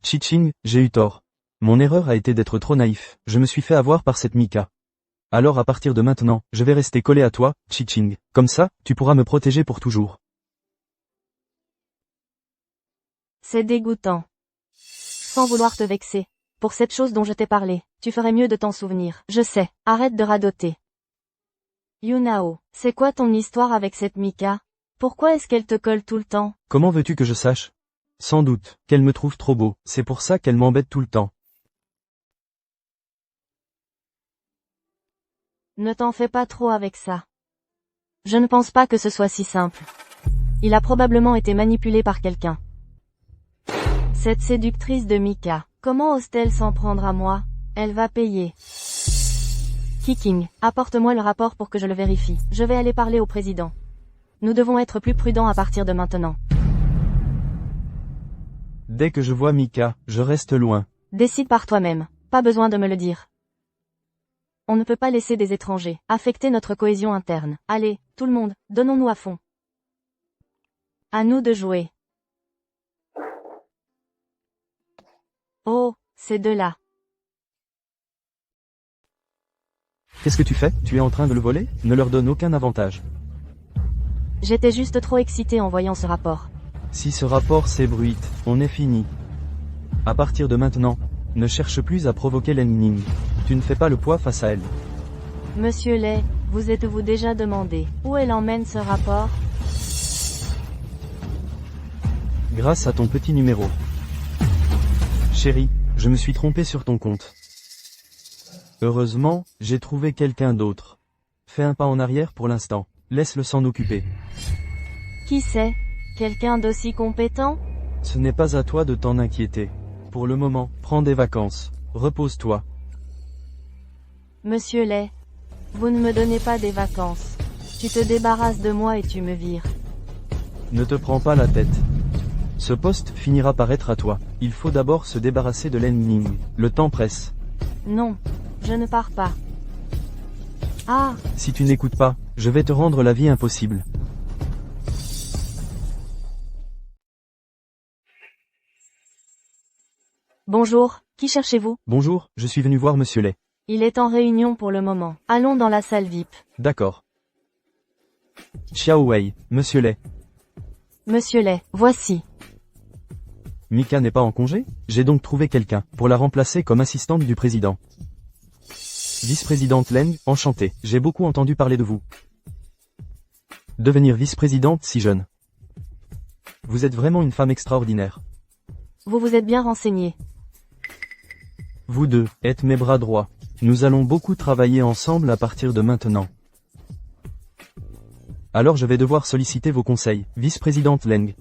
Speaker 1: Chiching, j'ai eu tort. Mon erreur a été d'être trop naïf, je me suis fait avoir par cette Mika. Alors à partir de maintenant, je vais rester collé à toi, Chiching. Comme ça, tu pourras me protéger pour toujours.
Speaker 2: C'est dégoûtant. Sans vouloir te vexer. Pour cette chose dont je t'ai parlé, tu ferais mieux de t'en souvenir. Je sais, arrête de radoter. Yunao, c'est quoi ton histoire avec cette Mika? Pourquoi est-ce qu'elle te colle tout le temps?
Speaker 1: Comment veux-tu que je sache? Sans doute, qu'elle me trouve trop beau, c'est pour ça qu'elle m'embête tout le temps.
Speaker 2: Ne t'en fais pas trop avec ça. Je ne pense pas que ce soit si simple. Il a probablement été manipulé par quelqu'un. Cette séductrice de Mika, comment ose-t-elle s'en prendre à moi? Elle va payer. Kiking, apporte-moi le rapport pour que je le vérifie. Je vais aller parler au président. Nous devons être plus prudents à partir de maintenant.
Speaker 1: Dès que je vois Mika, je reste loin.
Speaker 2: Décide par toi-même. Pas besoin de me le dire. On ne peut pas laisser des étrangers affecter notre cohésion interne. Allez, tout le monde, donnons-nous à fond. À nous de jouer. Oh, ces deux-là.
Speaker 1: Qu'est-ce que tu fais? Tu es en train de le voler? Ne leur donne aucun avantage.
Speaker 2: J'étais juste trop excitée en voyant ce rapport.
Speaker 1: Si ce rapport s'ébruite, on est fini. À partir de maintenant, ne cherche plus à provoquer Leng Ning. Tu ne fais pas le poids face à elle.
Speaker 2: Monsieur Lay, vous êtes-vous déjà demandé où elle emmène ce rapport?
Speaker 1: Grâce à ton petit numéro. Chérie, je me suis trompé sur ton compte. Heureusement, j'ai trouvé quelqu'un d'autre. Fais un pas en arrière pour l'instant. Laisse-le s'en occuper.
Speaker 2: Qui c'est? Quelqu'un d'aussi compétent?
Speaker 1: Ce n'est pas à toi de t'en inquiéter. Pour le moment, prends des vacances. Repose-toi.
Speaker 2: Monsieur Lay, vous ne me donnez pas des vacances. Tu te débarrasses de moi et tu me vires.
Speaker 1: Ne te prends pas la tête. Ce poste finira par être à toi. Il faut d'abord se débarrasser de Leng Ning. Le temps presse.
Speaker 2: Non, je ne pars pas. Ah,
Speaker 1: Si tu n'écoutes pas, je vais te rendre la vie impossible.
Speaker 2: bonjour, qui cherchez-vous?
Speaker 1: Bonjour, je suis venu voir Monsieur Lay.
Speaker 2: Il est en réunion pour le moment. Allons dans la salle VIP.
Speaker 1: D'accord. Xiao Wei, Monsieur Lay.
Speaker 2: Monsieur Lay, voici.
Speaker 1: Mika n'est pas en congé? J'ai donc trouvé quelqu'un, pour la remplacer comme assistante du président. Vice-présidente Leng, enchantée, j'ai beaucoup entendu parler de vous. Devenir vice-présidente si jeune. Vous êtes vraiment une femme extraordinaire.
Speaker 2: Vous vous êtes bien renseigné.
Speaker 1: Vous deux, êtes mes bras droits. Nous allons beaucoup travailler ensemble à partir de maintenant. Alors je vais devoir solliciter vos conseils, vice-présidente Leng.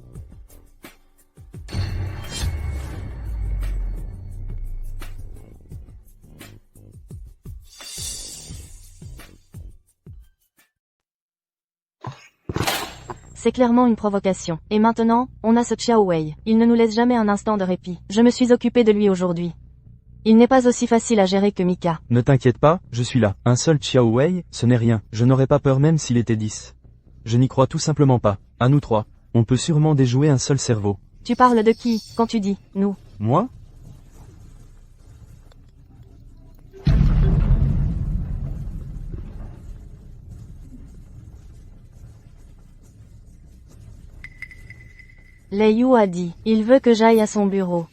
Speaker 2: C'est clairement une provocation. Et maintenant, on a ce Xiao Wei. Il ne nous laisse jamais un instant de répit. Je me suis occupé de lui aujourd'hui. Il n'est pas aussi facile à gérer que Mika.
Speaker 1: Ne t'inquiète pas, je suis là. Un seul Xiao Wei, ce n'est rien. Je n'aurais pas peur même s'il était 10. Je n'y crois tout simplement pas. À nous trois, on peut sûrement déjouer un seul cerveau.
Speaker 2: Tu parles de qui, quand tu dis « nous » ?
Speaker 1: Moi?
Speaker 2: Lei Yu a dit, il veut que j'aille à son bureau.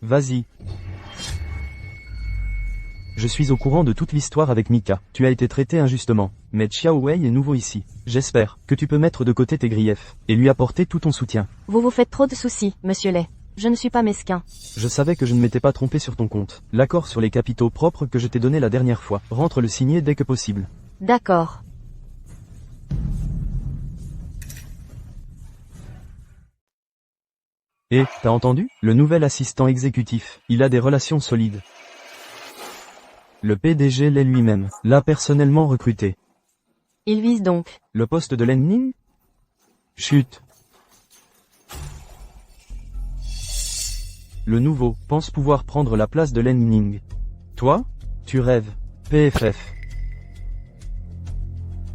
Speaker 1: Vas-y. Je suis au courant de toute l'histoire avec Mika. Tu as été traité injustement. Mais Xiao Wei est nouveau ici. J'espère que tu peux mettre de côté tes griefs, et lui apporter tout ton soutien.
Speaker 2: Vous vous faites trop de soucis, monsieur Lay. Je ne suis pas mesquin.
Speaker 1: Je savais que je ne m'étais pas trompé sur ton compte. L'accord sur les capitaux propres que je t'ai donné la dernière fois. Rentre le signer dès que possible.
Speaker 2: D'accord.
Speaker 1: Et, t'as entendu? Le nouvel assistant exécutif, il a des relations solides. Le PDG l'est lui-même, l'a personnellement recruté.
Speaker 2: Il vise donc.
Speaker 1: Le poste de Leng Ning? Chut. Le nouveau pense pouvoir prendre la place de Leng Ning. Toi? Tu rêves. PFF.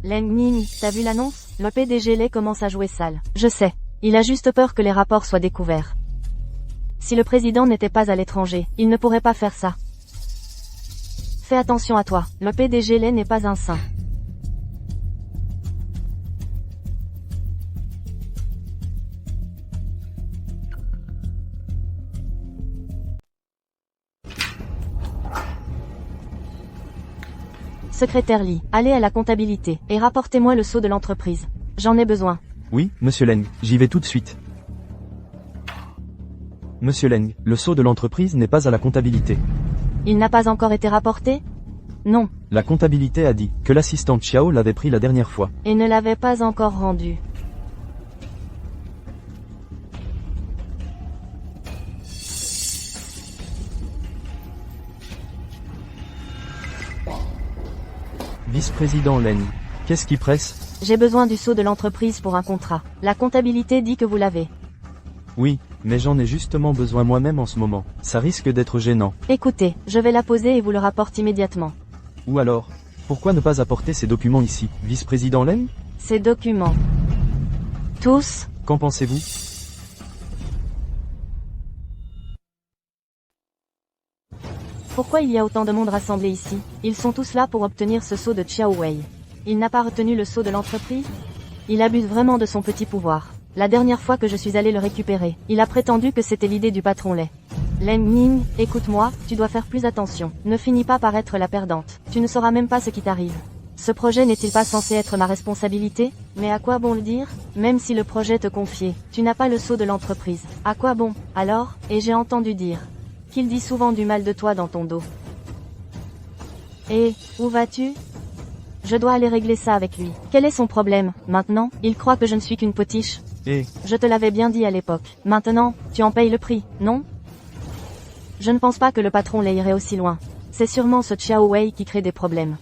Speaker 2: Leng Ning, t'as vu l'annonce? Le PDG Lay commence à jouer sale. Je sais. Il a juste peur que les rapports soient découverts. Si le président n'était pas à l'étranger, il ne pourrait pas faire ça. Fais attention à toi, le PDG Lay n'est pas un saint. Secrétaire Lee, allez à la comptabilité, et rapportez-moi le sceau de l'entreprise. J'en ai besoin.
Speaker 1: Oui, Monsieur Leng, j'y vais tout de suite. Monsieur Leng, le sceau de l'entreprise n'est pas à la comptabilité.
Speaker 2: Il n'a pas encore été rapporté? Non.
Speaker 1: La comptabilité a dit que l'assistant Xiao l'avait pris la dernière fois.
Speaker 2: Et ne l'avait pas encore rendu.
Speaker 1: Vice-président Leng, qu'est-ce qui presse?
Speaker 2: J'ai besoin du sceau de l'entreprise pour un contrat. La comptabilité dit que vous l'avez.
Speaker 1: Oui, mais j'en ai justement besoin moi-même en ce moment. Ça risque d'être gênant.
Speaker 2: Écoutez, je vais la poser et vous le rapporte immédiatement.
Speaker 1: Ou alors, pourquoi ne pas apporter ces documents ici, vice-président Leng?
Speaker 2: Ces documents. Tous?
Speaker 1: Qu'en pensez-vous?
Speaker 2: Pourquoi il y a autant de monde rassemblé ici? Ils sont tous là pour obtenir ce sceau de Xiao Wei. Il n'a pas retenu le sceau de l'entreprise? Il abuse vraiment de son petit pouvoir. La dernière fois que je suis allé le récupérer, il a prétendu que c'était l'idée du patron Lei. Leng Ning, écoute-moi, tu dois faire plus attention. Ne finis pas par être la perdante. Tu ne sauras même pas ce qui t'arrive. Ce projet n'est-il pas censé être ma responsabilité? Mais à quoi bon le dire? Même si le projet te confiait, tu n'as pas le sceau de l'entreprise. À quoi bon? Alors? Et j'ai entendu dire qu'il dit souvent du mal de toi dans ton dos. Et, où vas-tu? Je dois aller régler ça avec lui. Quel est son problème, maintenant? Il croit que je ne suis qu'une potiche.
Speaker 1: Et,
Speaker 2: Je te l'avais bien dit à l'époque. Maintenant, tu en payes le prix, non? Je ne pense pas que le patron Lei irait aussi loin. C'est sûrement ce Xiao Wei qui crée des problèmes.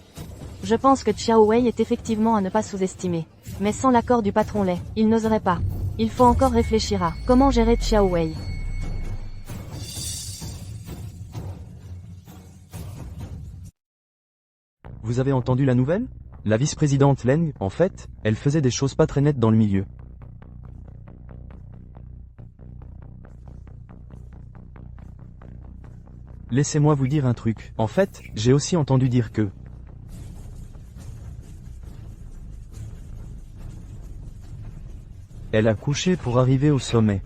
Speaker 2: Je pense que Xiao Wei est effectivement à ne pas sous-estimer. Mais sans l'accord du patron Lei, il n'oserait pas. Il faut encore réfléchir à comment gérer Xiao Wei.
Speaker 1: vous avez entendu la nouvelle? La vice-présidente Leng, en fait, elle faisait des choses pas très nettes dans le milieu. Laissez-moi vous dire un truc. En fait, j'ai aussi entendu dire que... elle a couché pour arriver au sommet.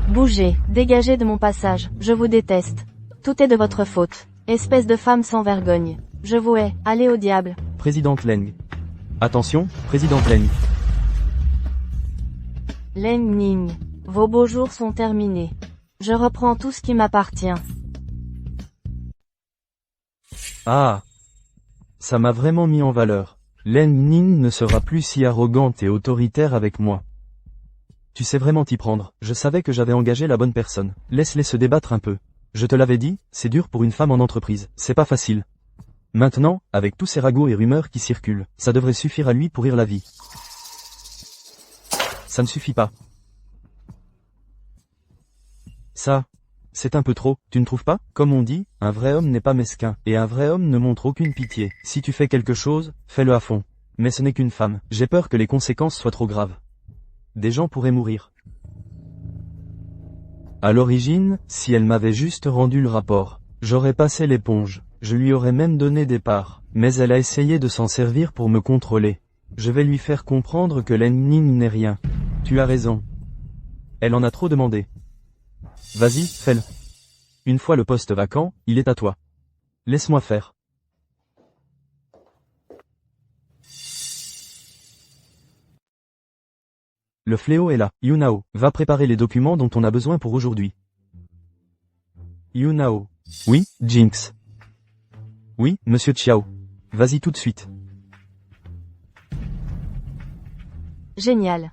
Speaker 2: Bougez, dégagez de mon passage, je vous déteste. Tout est de votre faute. Espèce de femme sans vergogne. Je vous hais, allez au diable.
Speaker 1: Présidente Leng. Attention, Présidente Leng.
Speaker 2: Leng Ning, vos beaux jours sont terminés. Je reprends tout ce qui m'appartient.
Speaker 1: Ah, ça m'a vraiment mis en valeur. Leng Ning ne sera plus si arrogante et autoritaire avec moi. Tu sais vraiment t'y prendre. Je savais que j'avais engagé la bonne personne. Laisse-les se débattre un peu. Je te l'avais dit, c'est dur pour une femme en entreprise. C'est pas facile. Maintenant, avec tous ces ragots et rumeurs qui circulent, ça devrait suffire à lui pourrir la vie. Ça ne suffit pas. Ça, c'est un peu trop, tu ne trouves pas? Comme on dit, un vrai homme n'est pas mesquin, et un vrai homme ne montre aucune pitié. Si tu fais quelque chose, fais-le à fond. Mais ce n'est qu'une femme. J'ai peur que les conséquences soient trop graves. Des gens pourraient mourir. À l'origine, si elle m'avait juste rendu le rapport, j'aurais passé l'éponge. Je lui aurais même donné des parts. Mais elle a essayé de s'en servir pour me contrôler. Je vais lui faire comprendre que Leng Ning n'est rien. Tu as raison. Elle en a trop demandé. Vas-y, fais-le. Une fois le poste vacant, il est à toi. Laisse-moi faire. Le fléau est là. Yunao, va préparer les documents dont on a besoin pour aujourd'hui. Yunao. Oui, Jinx. Oui, monsieur Chiao. Vas-y tout de suite.
Speaker 2: Génial.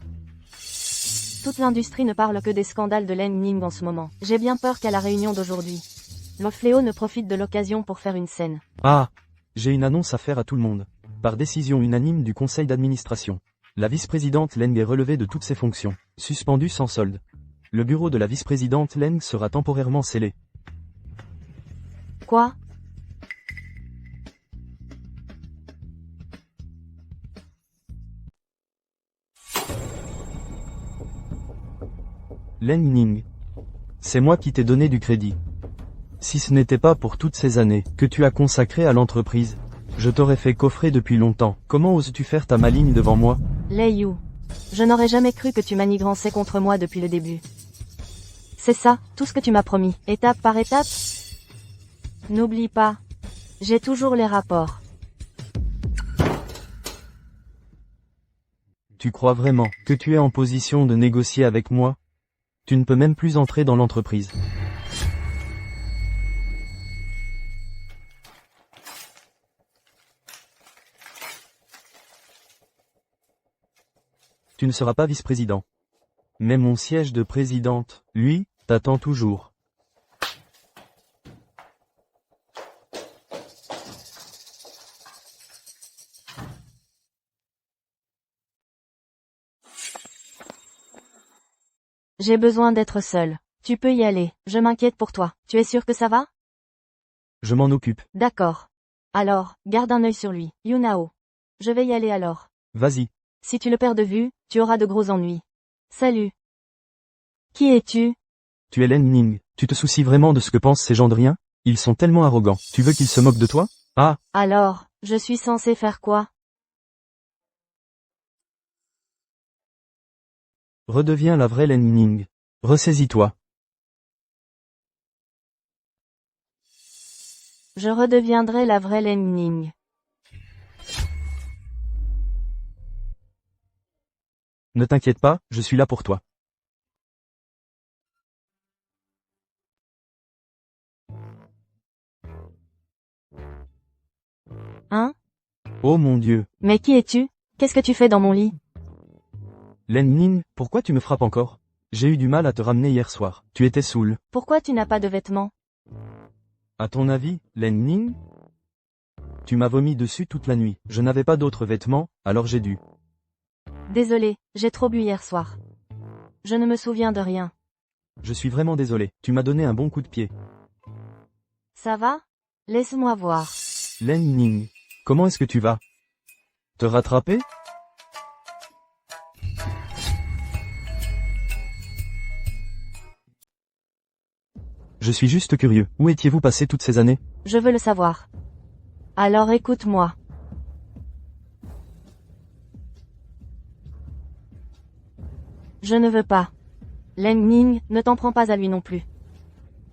Speaker 2: Toute l'industrie ne parle que des scandales de Leng Ning en ce moment. J'ai bien peur qu'à la réunion d'aujourd'hui, le fléau ne profite de l'occasion pour faire une scène.
Speaker 1: Ah, j'ai une annonce à faire à tout le monde. Par décision unanime du conseil d'administration, la vice-présidente Leng est relevée de toutes ses fonctions, suspendue sans solde. Le bureau de la vice-présidente Leng sera temporairement scellé.
Speaker 2: Quoi?
Speaker 1: Leng Ning. C'est moi qui t'ai donné du crédit. Si ce n'était pas pour toutes ces années que tu as consacrées à l'entreprise, je t'aurais fait coffrer depuis longtemps. Comment oses-tu faire ta maligne devant moi?
Speaker 2: Lei Yu. Je n'aurais jamais cru que tu manigançais contre moi depuis le début. C'est ça, tout ce que tu m'as promis, étape par étape? N'oublie pas. J'ai toujours les rapports.
Speaker 1: Tu crois vraiment que tu es en position de négocier avec moi? Tu ne peux même plus entrer dans l'entreprise. Tu ne seras pas vice-président. Mais mon siège de présidente, lui, t'attend toujours.
Speaker 2: J'ai besoin d'être seule. Tu peux y aller, je m'inquiète pour toi. Tu es sûr que ça va?
Speaker 1: Je m'en occupe.
Speaker 2: D'accord. Alors, garde un œil sur lui, Yunao. Je vais y aller alors.
Speaker 1: Vas-y.
Speaker 2: Si tu le perds de vue, tu auras de gros ennuis. Salut. Qui es-tu?
Speaker 1: Tu es Leng Ning. Tu te soucies vraiment de ce que pensent ces gens de rien? Ils sont tellement arrogants. Tu veux qu'ils se moquent de toi? Ah,
Speaker 2: Alors, je suis censé faire quoi?
Speaker 1: Redeviens la vraie Len Ning. Ressaisis-toi.
Speaker 2: Je redeviendrai la vraie Len Ning.
Speaker 1: Ne t'inquiète pas, je suis là pour toi.
Speaker 2: Hein?
Speaker 1: Oh mon Dieu.
Speaker 2: Mais qui es-tu? Qu'est-ce que tu fais dans mon lit?
Speaker 1: Len Ning, pourquoi tu me frappes encore? J'ai eu du mal à te ramener hier soir. Tu étais saoul.
Speaker 2: Pourquoi tu n'as pas de vêtements?
Speaker 1: À ton avis, Len Ning? Tu m'as vomi dessus toute la nuit. Je n'avais pas d'autres vêtements, alors j'ai dû.
Speaker 2: Désolé, j'ai trop bu hier soir. Je ne me souviens de rien.
Speaker 1: Je suis vraiment désolé. Tu m'as donné un bon coup de pied.
Speaker 2: Ça va? Laisse-moi voir.
Speaker 1: Len Ning, comment est-ce que tu vas? Te rattraper? Je suis juste curieux. Où étiez-vous passé toutes ces années?
Speaker 2: Je veux le savoir. Alors écoute-moi. Je ne veux pas. Len Ning, ne t'en prends pas à lui non plus.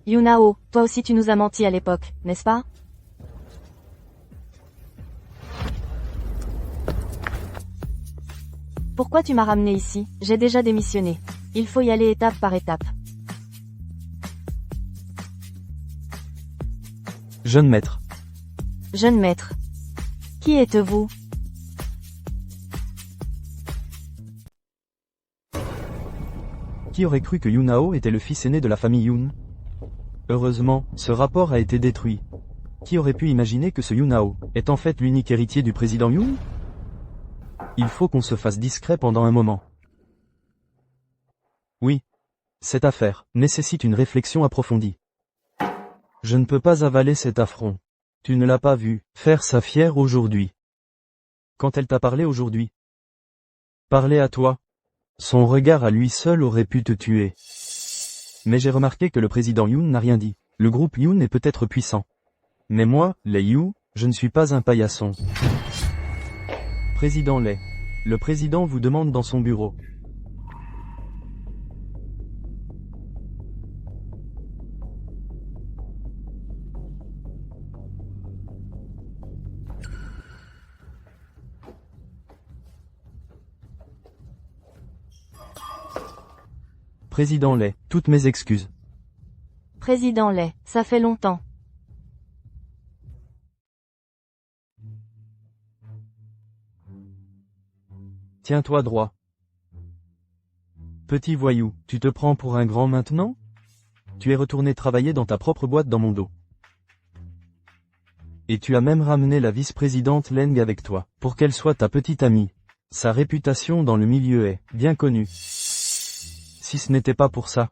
Speaker 2: Yunao, toi aussi tu nous as menti à l'époque, n'est-ce pas? Pourquoi tu m'as ramené ici? J'ai déjà démissionné. Il faut y aller étape par étape.
Speaker 1: Jeune maître.
Speaker 2: Jeune maître. Qui êtes-vous?
Speaker 1: Qui aurait cru que Yunao était le fils aîné de la famille Yun? Heureusement, ce rapport a été détruit. Qui aurait pu imaginer que ce Yunao est en fait l'unique héritier du président Yun? Il faut qu'on se fasse discret pendant un moment. Oui. Cette affaire nécessite une réflexion approfondie. Je ne peux pas avaler cet affront. Tu ne l'as pas vu faire sa fière aujourd'hui. Quand elle t'a parlé aujourd'hui. Parler à toi. Son regard à lui seul aurait pu te tuer. Mais j'ai remarqué que le président Yoon n'a rien dit. Le groupe Yoon est peut-être puissant. Mais moi, Lei Yu, je ne suis pas un paillasson. Président Lei. Le président vous demande dans son bureau. Président Lei, toutes mes excuses.
Speaker 2: Président Lei, ça fait longtemps.
Speaker 1: Tiens-toi droit. Petit voyou, tu te prends pour un grand maintenant? Tu es retourné travailler dans ta propre boîte dans mon dos. Et tu as même ramené la vice-présidente Leng avec toi, pour qu'elle soit ta petite amie. Sa réputation dans le milieu est bien connue. Si ce n'était pas pour ça,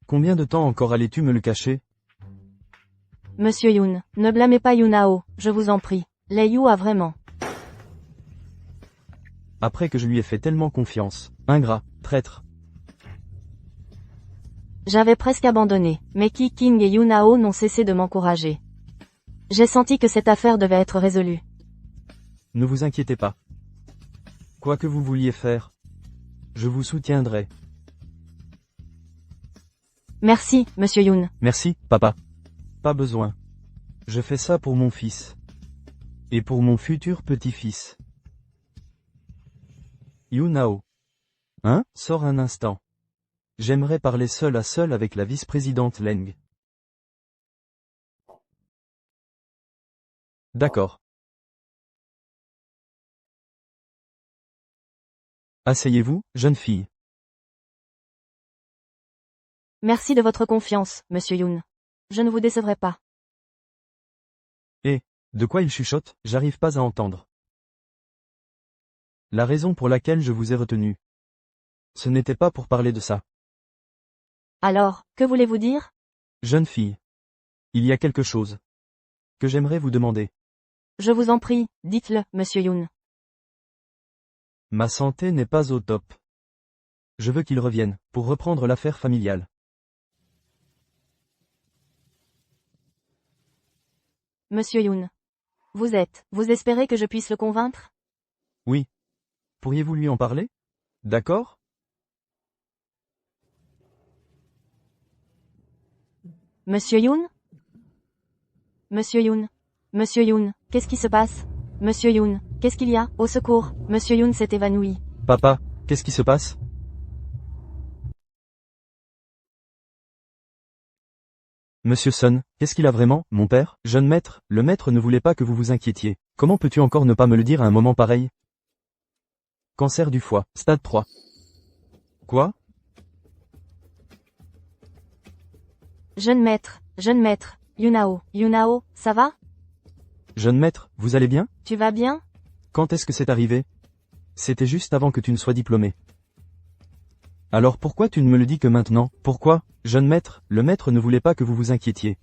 Speaker 1: combien de temps encore allais-tu me le cacher?
Speaker 2: Monsieur Yoon, ne blâmez pas Yunao, je vous en prie. Lei Yu a vraiment.
Speaker 1: Après que je lui ai fait tellement confiance, ingrat, traître.
Speaker 2: J'avais presque abandonné, mais Qi King et Yunao n'ont cessé de m'encourager. J'ai senti que cette affaire devait être résolue.
Speaker 1: Ne vous inquiétez pas. Quoi que vous vouliez faire, je vous soutiendrai.
Speaker 2: Merci, Monsieur Yoon.
Speaker 1: Merci, papa. Pas besoin. Je fais ça pour mon fils. Et pour mon futur petit-fils. Yunao. Hein? Sors un instant. J'aimerais parler seul à seul avec la vice-présidente Leng. D'accord. Asseyez-vous, jeune fille.
Speaker 2: Merci de votre confiance, Monsieur Yoon. Je ne vous décevrai pas.
Speaker 1: De quoi il chuchote, j'arrive pas à entendre. La raison pour laquelle je vous ai retenu. Ce n'était pas pour parler de ça.
Speaker 2: Alors, que voulez-vous dire?
Speaker 1: Jeune fille. Il y a quelque chose que j'aimerais vous demander.
Speaker 2: Je vous en prie, dites-le, Monsieur Yoon.
Speaker 1: Ma santé n'est pas au top. Je veux qu'il revienne, pour reprendre l'affaire familiale.
Speaker 2: Monsieur Yoon. Vous espérez que je puisse le convaincre?
Speaker 1: Oui. Pourriez-vous lui en parler? D'accord?
Speaker 2: Monsieur Yoon? Monsieur Yoon. Monsieur Yoon, qu'est-ce qui se passe? Monsieur Yoon, qu'est-ce qu'il y a? Au secours, Monsieur Yoon s'est évanoui.
Speaker 1: Papa, qu'est-ce qui se passe? Monsieur Sun, qu'est-ce qu'il a vraiment, mon père? Jeune maître, le maître ne voulait pas que vous vous inquiétiez. Comment peux-tu encore ne pas me le dire à un moment pareil? Cancer du foie, stade 3. Quoi?
Speaker 2: Jeune maître, Yunao, ça va?
Speaker 1: Jeune maître, vous allez bien?
Speaker 2: Tu vas bien?
Speaker 1: Quand est-ce que c'est arrivé? C'était juste avant que tu ne sois diplômé. Alors pourquoi tu ne me le dis que maintenant? Pourquoi? Jeune maître, le maître ne voulait pas que vous vous inquiétiez.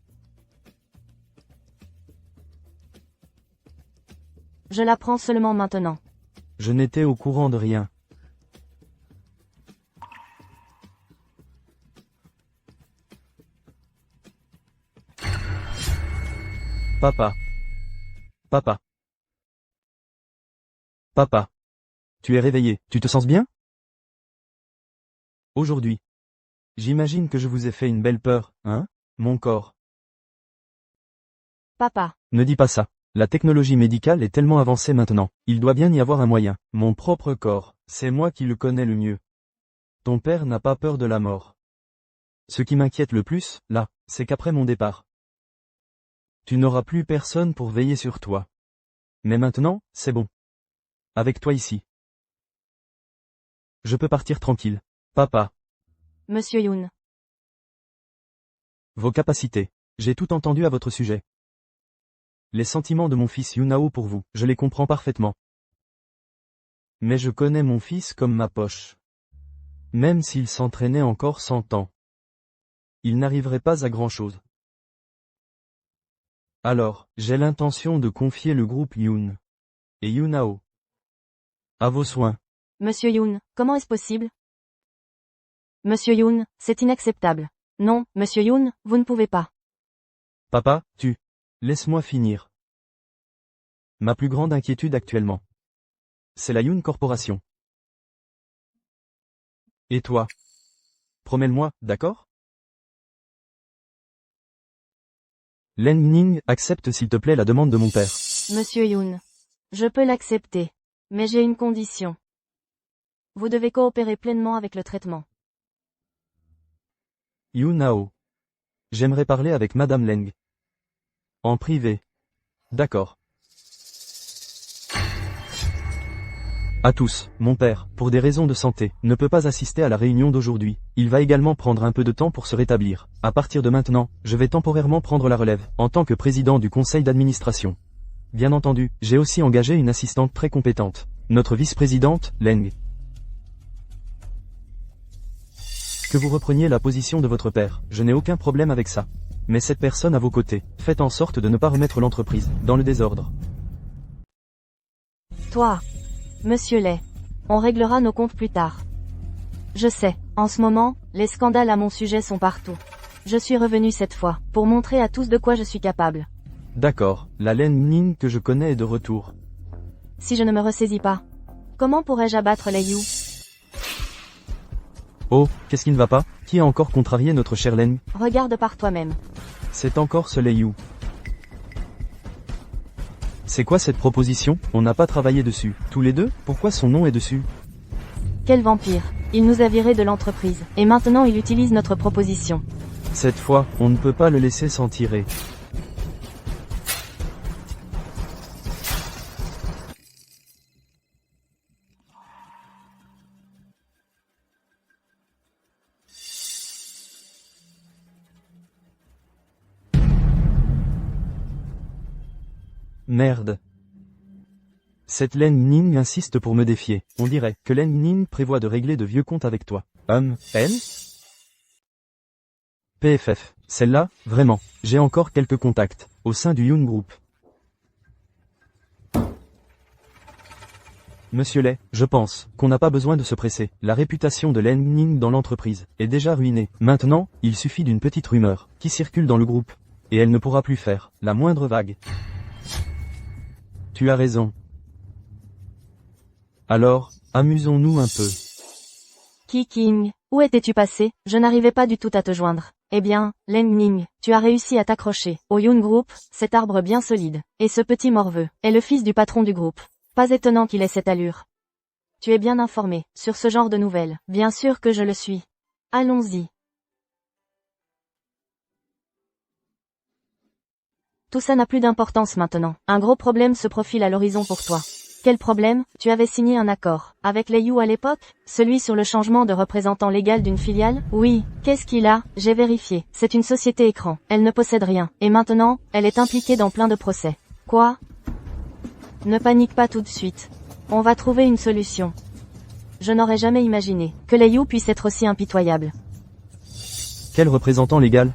Speaker 2: Je l'apprends seulement maintenant.
Speaker 1: Je n'étais au courant de rien. Papa. Papa. Papa. Tu es réveillé, tu te sens bien? Aujourd'hui. J'imagine que je vous ai fait une belle peur, hein? Mon corps.
Speaker 2: Papa.
Speaker 1: Ne dis pas ça. La technologie médicale est tellement avancée maintenant. Il doit bien y avoir un moyen. Mon propre corps, c'est moi qui le connais le mieux. Ton père n'a pas peur de la mort. Ce qui m'inquiète le plus, là, c'est qu'après mon départ, tu n'auras plus personne pour veiller sur toi. Mais maintenant, c'est bon. Avec toi ici. Je peux partir tranquille. Papa.
Speaker 2: Monsieur Yoon.
Speaker 1: Vos capacités. J'ai tout entendu à votre sujet. Les sentiments de mon fils Yunao pour vous, je les comprends parfaitement. Mais je connais mon fils comme ma poche. Même s'il s'entraînait encore 100 ans, il n'arriverait pas à grand-chose. Alors, j'ai l'intention de confier le groupe Yoon et Yunao à vos soins.
Speaker 2: Monsieur Yoon, comment est-ce possible? Monsieur Yoon, c'est inacceptable. Non, Monsieur Yoon, vous ne pouvez pas.
Speaker 1: Papa, laisse-moi finir. Ma plus grande inquiétude actuellement, c'est la Yoon Corporation. Et toi? Promets-le-moi, d'accord? Len Ning, accepte s'il te plaît la demande de mon père.
Speaker 2: Monsieur Yoon. Je peux l'accepter. Mais j'ai une condition. Vous devez coopérer pleinement avec le traitement.
Speaker 1: Yunao. J'aimerais parler avec Madame Leng. En privé. D'accord. À tous, mon père, pour des raisons de santé, ne peut pas assister à la réunion d'aujourd'hui. Il va également prendre un peu de temps pour se rétablir. À partir de maintenant, je vais temporairement prendre la relève, en tant que président du conseil d'administration. Bien entendu, j'ai aussi engagé une assistante très compétente. Notre vice-présidente, Leng. Que vous repreniez la position de votre père, je n'ai aucun problème avec ça. Mais cette personne à vos côtés, faites en sorte de ne pas remettre l'entreprise dans le désordre.
Speaker 2: Toi. Monsieur Lay. On réglera nos comptes plus tard. Je sais, en ce moment, les scandales à mon sujet sont partout. Je suis revenu cette fois, pour montrer à tous de quoi je suis capable.
Speaker 1: D'accord, la Len Ning que je connais est de retour.
Speaker 2: Si je ne me ressaisis pas, comment pourrais-je abattre les Yu?
Speaker 1: Oh, qu'est-ce qui ne va pas? Qui a encore contrarié notre cher Len?
Speaker 2: Regarde par toi-même.
Speaker 1: C'est encore ce Lei Yu. C'est quoi cette proposition? On n'a pas travaillé dessus. Tous les deux? Pourquoi son nom est dessus?
Speaker 2: Quel vampire. Il nous a virés de l'entreprise, et maintenant il utilise notre proposition.
Speaker 1: Cette fois, on ne peut pas le laisser s'en tirer. Merde. Cette Len Ning insiste pour me défier. On dirait que Len Ning prévoit de régler de vieux comptes avec toi. Elle? PFF. Celle-là, vraiment. J'ai encore quelques contacts, au sein du Yoon Group. Monsieur Lay, je pense qu'on n'a pas besoin de se presser. La réputation de Len Ning dans l'entreprise est déjà ruinée. Maintenant, il suffit d'une petite rumeur qui circule dans le groupe. Et elle ne pourra plus faire la moindre vague. Tu as raison. Alors, amusons-nous un peu.
Speaker 2: King, où étais-tu passé? Je n'arrivais pas du tout à te joindre. Eh bien, Leng Ning, tu as réussi à t'accrocher au Yoon Group, cet arbre bien solide. Et ce petit morveux est le fils du patron du groupe. Pas étonnant qu'il ait cette allure. Tu es bien informé sur ce genre de nouvelles. Bien sûr que je le suis. Allons-y. Tout ça n'a plus d'importance maintenant. Un gros problème se profile à l'horizon pour toi. Quel problème? Tu avais signé un accord avec les You à l'époque? Celui sur le changement de représentant légal d'une filiale? Oui. Qu'est-ce qu'il a? J'ai vérifié. C'est une société écran. Elle ne possède rien. Et maintenant, elle est impliquée dans plein de procès. Quoi? Ne panique pas tout de suite. On va trouver une solution. Je n'aurais jamais imaginé que les You puissent être aussi impitoyables.
Speaker 1: Quel représentant légal?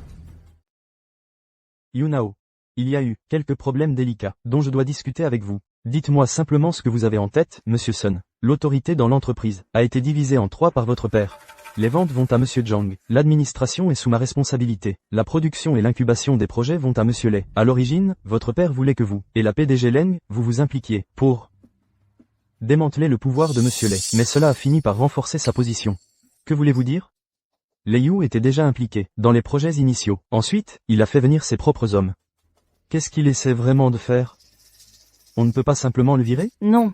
Speaker 1: Yunao. Il y a eu quelques problèmes délicats dont je dois discuter avec vous. Dites-moi simplement ce que vous avez en tête, Monsieur Sun. L'autorité dans l'entreprise a été divisée en 3 par votre père. Les ventes vont à Monsieur Zhang. L'administration est sous ma responsabilité. La production et l'incubation des projets vont à Monsieur Lei. À l'origine, votre père voulait que vous, et la PDG Leng, vous vous impliquiez, pour démanteler le pouvoir de Monsieur Lei. Mais cela a fini par renforcer sa position. Que voulez-vous dire? Les You étaient déjà impliqués dans les projets initiaux. Ensuite, il a fait venir ses propres hommes. Qu'est-ce qu'il essaie vraiment de faire? On ne peut pas simplement le virer?
Speaker 2: Non.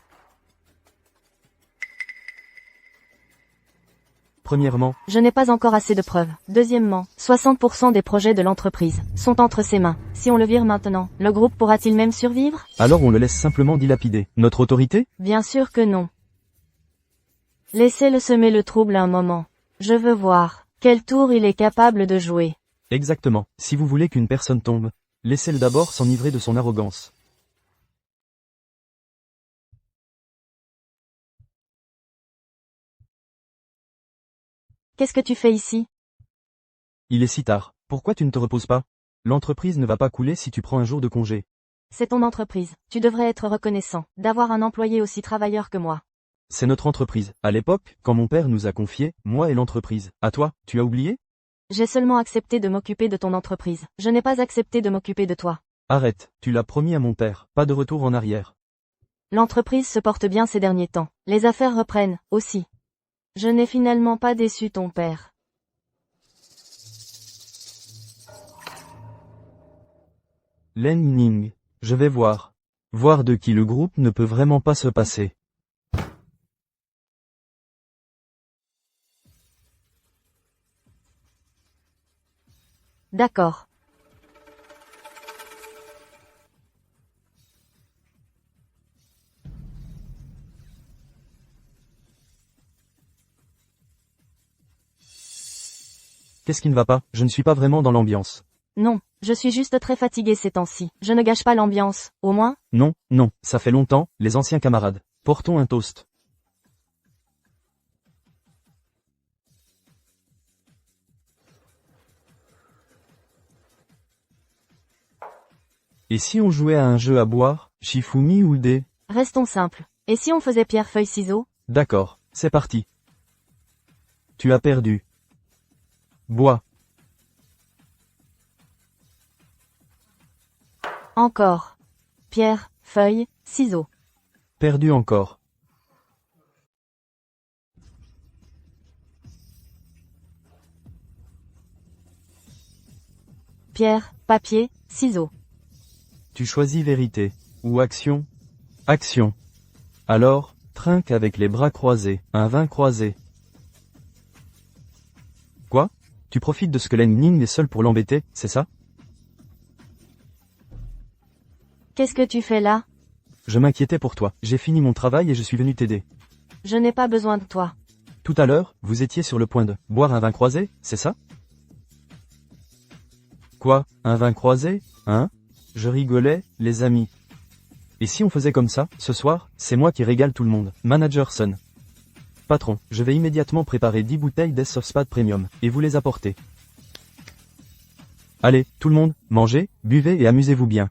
Speaker 1: Premièrement,
Speaker 2: Je n'ai pas encore assez de preuves. Deuxièmement, 60% des projets de l'entreprise sont entre ses mains. Si on le vire maintenant, le groupe pourra-t-il même survivre?
Speaker 1: alors on le laisse simplement dilapider. Notre autorité?
Speaker 2: Bien sûr que non. Laissez-le semer le trouble un moment. Je veux voir quel tour il est capable de jouer.
Speaker 1: Exactement. Si vous voulez qu'une personne tombe, laissez-le d'abord s'enivrer de son arrogance.
Speaker 2: Qu'est-ce que tu fais ici?
Speaker 1: Il est si tard. Pourquoi tu ne te reposes pas? L'entreprise ne va pas couler si tu prends un jour de congé.
Speaker 2: C'est ton entreprise. Tu devrais être reconnaissant d'avoir un employé aussi travailleur que moi.
Speaker 1: C'est notre entreprise. À l'époque, quand mon père nous a confié, moi et l'entreprise. À toi, tu as oublié?
Speaker 2: J'ai seulement accepté de m'occuper de ton entreprise. Je n'ai pas accepté de m'occuper de toi.
Speaker 1: Arrête, tu l'as promis à mon père. Pas de retour en arrière.
Speaker 2: L'entreprise se porte bien ces derniers temps. Les affaires reprennent, aussi. Je n'ai finalement pas déçu ton père.
Speaker 1: Leng Ning. Je vais voir. Voir de qui le groupe ne peut vraiment pas se passer.
Speaker 2: D'accord.
Speaker 1: Qu'est-ce qui ne va pas? Je ne suis pas vraiment dans l'ambiance.
Speaker 2: Non, je suis juste très fatigué ces temps-ci. Je ne gâche pas l'ambiance, au moins.
Speaker 1: Non, non, ça fait longtemps, les anciens camarades. Portons un toast. Et si on jouait à un jeu à boire, Shifumi ou dé?
Speaker 2: Restons simples. Et si on faisait pierre-feuille-ciseaux?
Speaker 1: D'accord, c'est parti. Tu as perdu. Bois.
Speaker 2: Encore. Pierre, feuille, ciseaux.
Speaker 1: Perdu encore.
Speaker 2: Pierre, papier, ciseaux.
Speaker 1: Tu choisis vérité. Ou action? Action. Alors, trinque avec les bras croisés, un 20 croisé. Quoi? Tu profites de ce que Leng Ning est seul pour l'embêter, c'est ça?
Speaker 2: Qu'est-ce que tu fais là?
Speaker 1: Je m'inquiétais pour toi. J'ai fini mon travail et je suis venu t'aider.
Speaker 2: Je n'ai pas besoin de toi.
Speaker 1: Tout à l'heure, vous étiez sur le point de boire un vin croisé, c'est ça? Quoi? Un vin croisé? Hein? Je rigolais, les amis. Et si on faisait comme ça, ce soir, c'est moi qui régale tout le monde. Manager Sun. Patron, je vais immédiatement préparer 10 bouteilles d'Ace of Spade Premium, et vous les apporter. Allez, tout le monde, mangez, buvez et amusez-vous bien.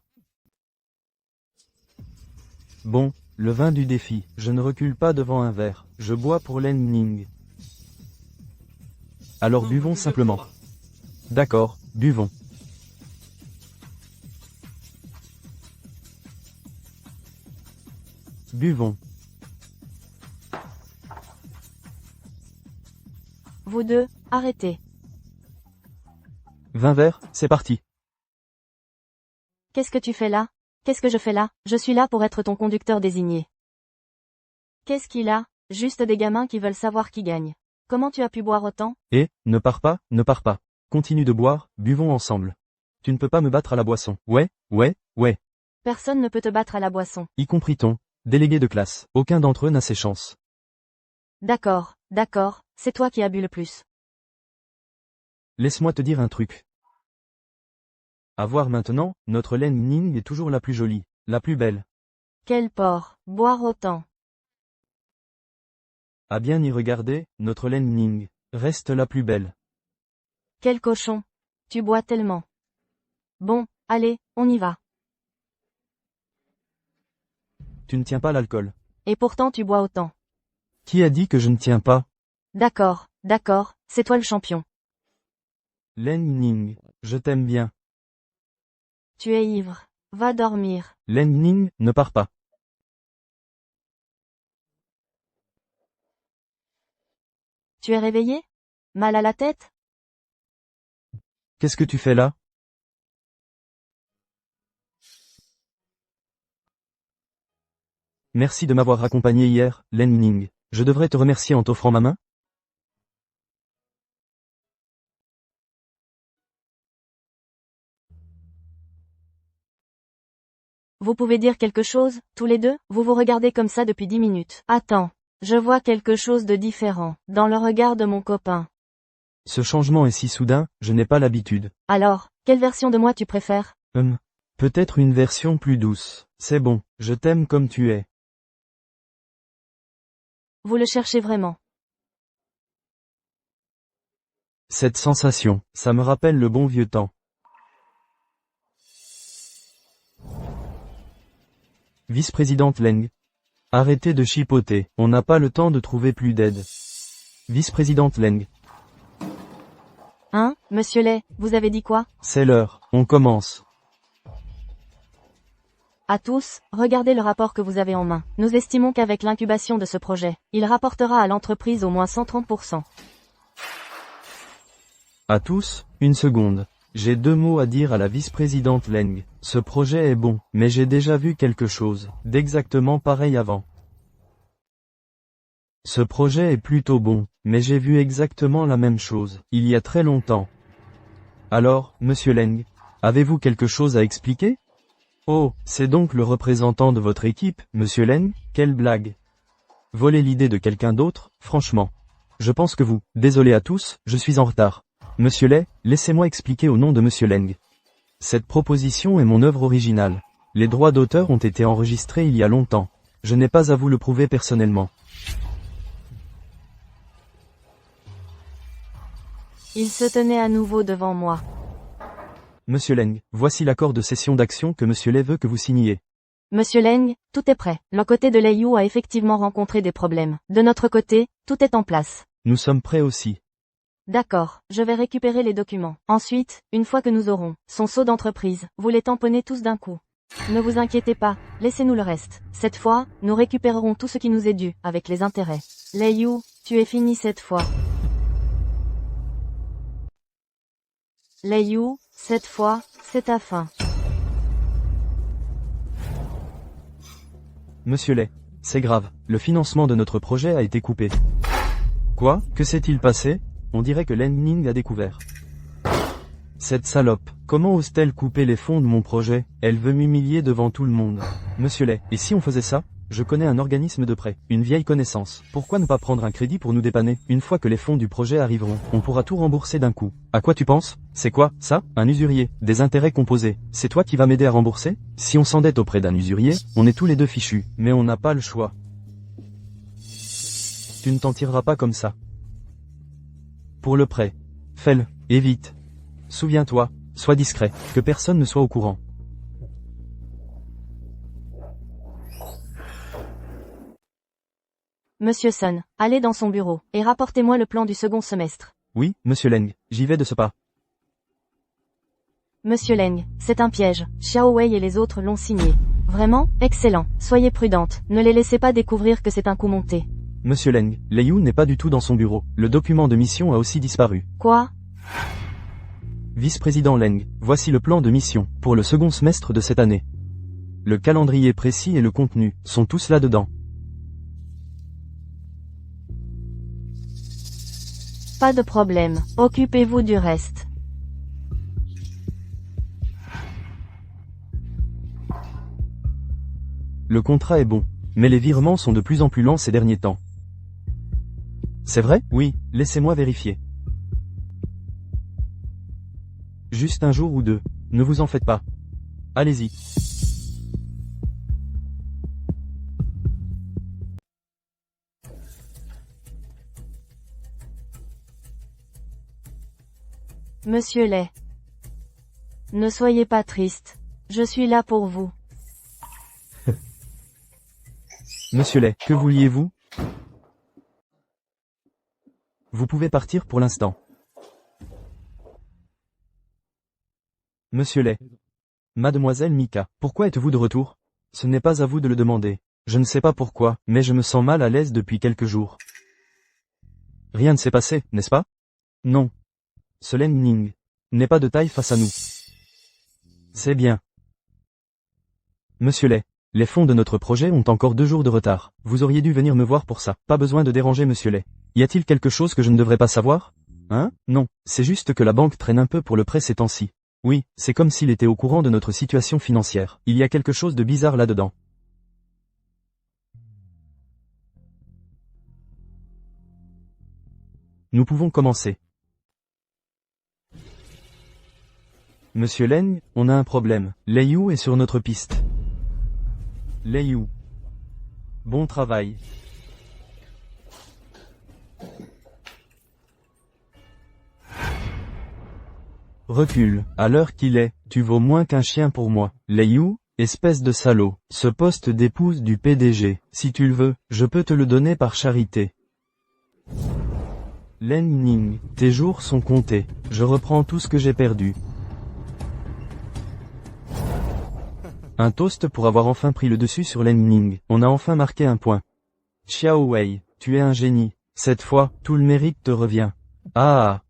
Speaker 1: Bon, le vin du défi, je ne recule pas devant un verre, je bois pour Leng Ning. Alors buvons simplement. D'accord, buvons. Buvons.
Speaker 2: Vous deux, arrêtez.
Speaker 1: 20 verres, c'est parti.
Speaker 2: Qu'est-ce que tu fais là? Qu'est-ce que je fais là? Je suis là pour être ton conducteur désigné. Qu'est-ce qu'il a? Juste des gamins qui veulent savoir qui gagne. Comment tu as pu boire autant?
Speaker 1: Ne pars pas, ne pars pas. Continue de boire, buvons ensemble. Tu ne peux pas me battre à la boisson. Ouais.
Speaker 2: Personne ne peut te battre à la boisson.
Speaker 1: Y compris ton délégué de classe. Aucun d'entre eux n'a ses chances.
Speaker 2: D'accord, c'est toi qui as bu le plus.
Speaker 1: Laisse-moi te dire un truc. À voir maintenant, notre Leng Ning est toujours la plus jolie, la plus belle.
Speaker 2: Quel porc, boire autant.
Speaker 1: À bien y regarder, notre Leng Ning reste la plus belle.
Speaker 2: Quel cochon. Tu bois tellement. Bon, allez, on y va.
Speaker 1: Tu ne tiens pas l'alcool.
Speaker 2: Et pourtant tu bois autant.
Speaker 1: Qui a dit que je ne tiens pas?
Speaker 2: D'accord, c'est toi le champion.
Speaker 1: Leng Ning, je t'aime bien.
Speaker 2: Tu es ivre. Va dormir.
Speaker 1: Leng Ning, ne pars pas.
Speaker 2: Tu es réveillé? Mal à la tête?
Speaker 1: Qu'est-ce que tu fais là? Merci de m'avoir accompagné hier, Leng Ning. Je devrais te remercier en t'offrant ma main?
Speaker 2: Vous pouvez dire quelque chose, tous les deux? Vous vous regardez comme ça depuis 10 minutes. Attends, je vois quelque chose de différent, dans le regard de mon copain.
Speaker 1: Ce changement est si soudain, je n'ai pas l'habitude.
Speaker 2: Alors, quelle version de moi tu préfères?
Speaker 1: Peut-être une version plus douce. C'est bon, je t'aime comme tu es.
Speaker 2: Vous le cherchez vraiment.
Speaker 1: Cette sensation, ça me rappelle le bon vieux temps. Vice-présidente Leng. Arrêtez de chipoter, on n'a pas le temps de trouver plus d'aide. Vice-présidente Leng.
Speaker 2: Hein, monsieur Lay, vous avez dit quoi?
Speaker 1: C'est l'heure, on commence.
Speaker 2: À tous, regardez le rapport que vous avez en main. Nous estimons qu'avec l'incubation de ce projet, il rapportera à l'entreprise au moins 130%.
Speaker 1: À tous, une seconde. J'ai 2 mots à dire à la vice-présidente Leng. Ce projet est bon, mais j'ai déjà vu quelque chose d'exactement pareil avant. Ce projet est plutôt bon, mais j'ai vu exactement la même chose, il y a très longtemps. Alors, monsieur Leng, avez-vous quelque chose à expliquer? Oh, c'est donc le représentant de votre équipe, monsieur Leng? Quelle blague. Voler l'idée de quelqu'un d'autre, franchement. Je pense que vous, désolé à tous, je suis en retard. Monsieur Lay, laissez-moi expliquer au nom de monsieur Leng. Cette proposition est mon œuvre originale. Les droits d'auteur ont été enregistrés il y a longtemps. Je n'ai pas à vous le prouver personnellement.
Speaker 2: Il se tenait à nouveau devant moi.
Speaker 1: Monsieur Leng, voici l'accord de cession d'actions que monsieur Lay veut que vous signiez.
Speaker 2: Monsieur Leng, tout est prêt. Le côté de Lei Yu a effectivement rencontré des problèmes. De notre côté, tout est en place.
Speaker 1: Nous sommes prêts aussi.
Speaker 2: D'accord, je vais récupérer les documents. Ensuite, une fois que nous aurons son sceau d'entreprise, vous les tamponnez tous d'un coup. Ne vous inquiétez pas, laissez-nous le reste. Cette fois, nous récupérerons tout ce qui nous est dû, avec les intérêts. Lei Yu, tu es fini cette fois. Lei Yu, cette fois, c'est ta fin.
Speaker 1: Monsieur Lay, c'est grave, le financement de notre projet a été coupé. Quoi? Que s'est-il passé? On dirait que Leng Ning a découvert. Cette salope, comment ose-t-elle couper les fonds de mon projet? Elle veut m'humilier devant tout le monde. Monsieur Lay, et si on faisait ça? Je connais un organisme de prêt, une vieille connaissance. Pourquoi ne pas prendre un crédit pour nous dépanner? Une fois que les fonds du projet arriveront, on pourra tout rembourser d'un coup. À quoi tu penses? C'est quoi, ça? Un usurier, des intérêts composés. C'est toi qui vas m'aider à rembourser? Si on s'endette auprès d'un usurier, on est tous les deux fichus. Mais on n'a pas le choix. Tu ne t'en tireras pas comme ça. Pour le prêt. Fais-le, et vite. Souviens-toi, sois discret, que personne ne soit au courant.
Speaker 2: Monsieur Sun, allez dans son bureau, et rapportez-moi le plan du second semestre.
Speaker 1: Oui, monsieur Leng, j'y vais de ce pas.
Speaker 2: Monsieur Leng, c'est un piège, Xiao Wei et les autres l'ont signé. Vraiment, excellent, soyez prudente, ne les laissez pas découvrir que c'est un coup monté.
Speaker 1: Monsieur Leng, Lei Yu n'est pas du tout dans son bureau, le document de mission a aussi disparu.
Speaker 2: Quoi?
Speaker 1: Vice-président Leng, voici le plan de mission pour le second semestre de cette année. Le calendrier précis et le contenu sont tous là-dedans.
Speaker 2: Pas de problème, occupez-vous du reste.
Speaker 1: Le contrat est bon, mais les virements sont de plus en plus lents ces derniers temps. C'est vrai? Oui, laissez-moi vérifier. Juste un jour ou deux, ne vous en faites pas. Allez-y.
Speaker 2: Monsieur Lay. Ne soyez pas triste. Je suis là pour vous.
Speaker 1: Monsieur Lay, que vouliez-vous? Vous pouvez partir pour l'instant. Monsieur Lay. Mademoiselle Mika, pourquoi êtes-vous de retour? Ce n'est pas à vous de le demander. Je ne sais pas pourquoi, mais je me sens mal à l'aise depuis quelques jours. Rien ne s'est passé, n'est-ce pas? Non. Ce Leng Ning n'est pas de taille face à nous. C'est bien. Monsieur Lay, les fonds de notre projet ont encore 2 jours de retard. Vous auriez dû venir me voir pour ça. Pas besoin de déranger Monsieur Lay. Y a-t-il quelque chose que je ne devrais pas savoir? Hein? Non, c'est juste que la banque traîne un peu pour le prêt ces temps-ci. Oui, c'est comme s'il était au courant de notre situation financière. Il y a quelque chose de bizarre là-dedans. Nous pouvons commencer. Monsieur Leng, on a un problème. Lei Yu est sur notre piste. Lei Yu. Bon travail. Recule, à l'heure qu'il est, tu vaux moins qu'un chien pour moi. Lei Yu, espèce de salaud, ce poste d'épouse du PDG, si tu le veux, je peux te le donner par charité. Leng Ning, tes jours sont comptés, je reprends tout ce que j'ai perdu. Un toast pour avoir enfin pris le dessus sur Leng Ning, on a enfin marqué un point. Xiao Wei, tu es un génie, cette fois, tout le mérite te revient. Ah.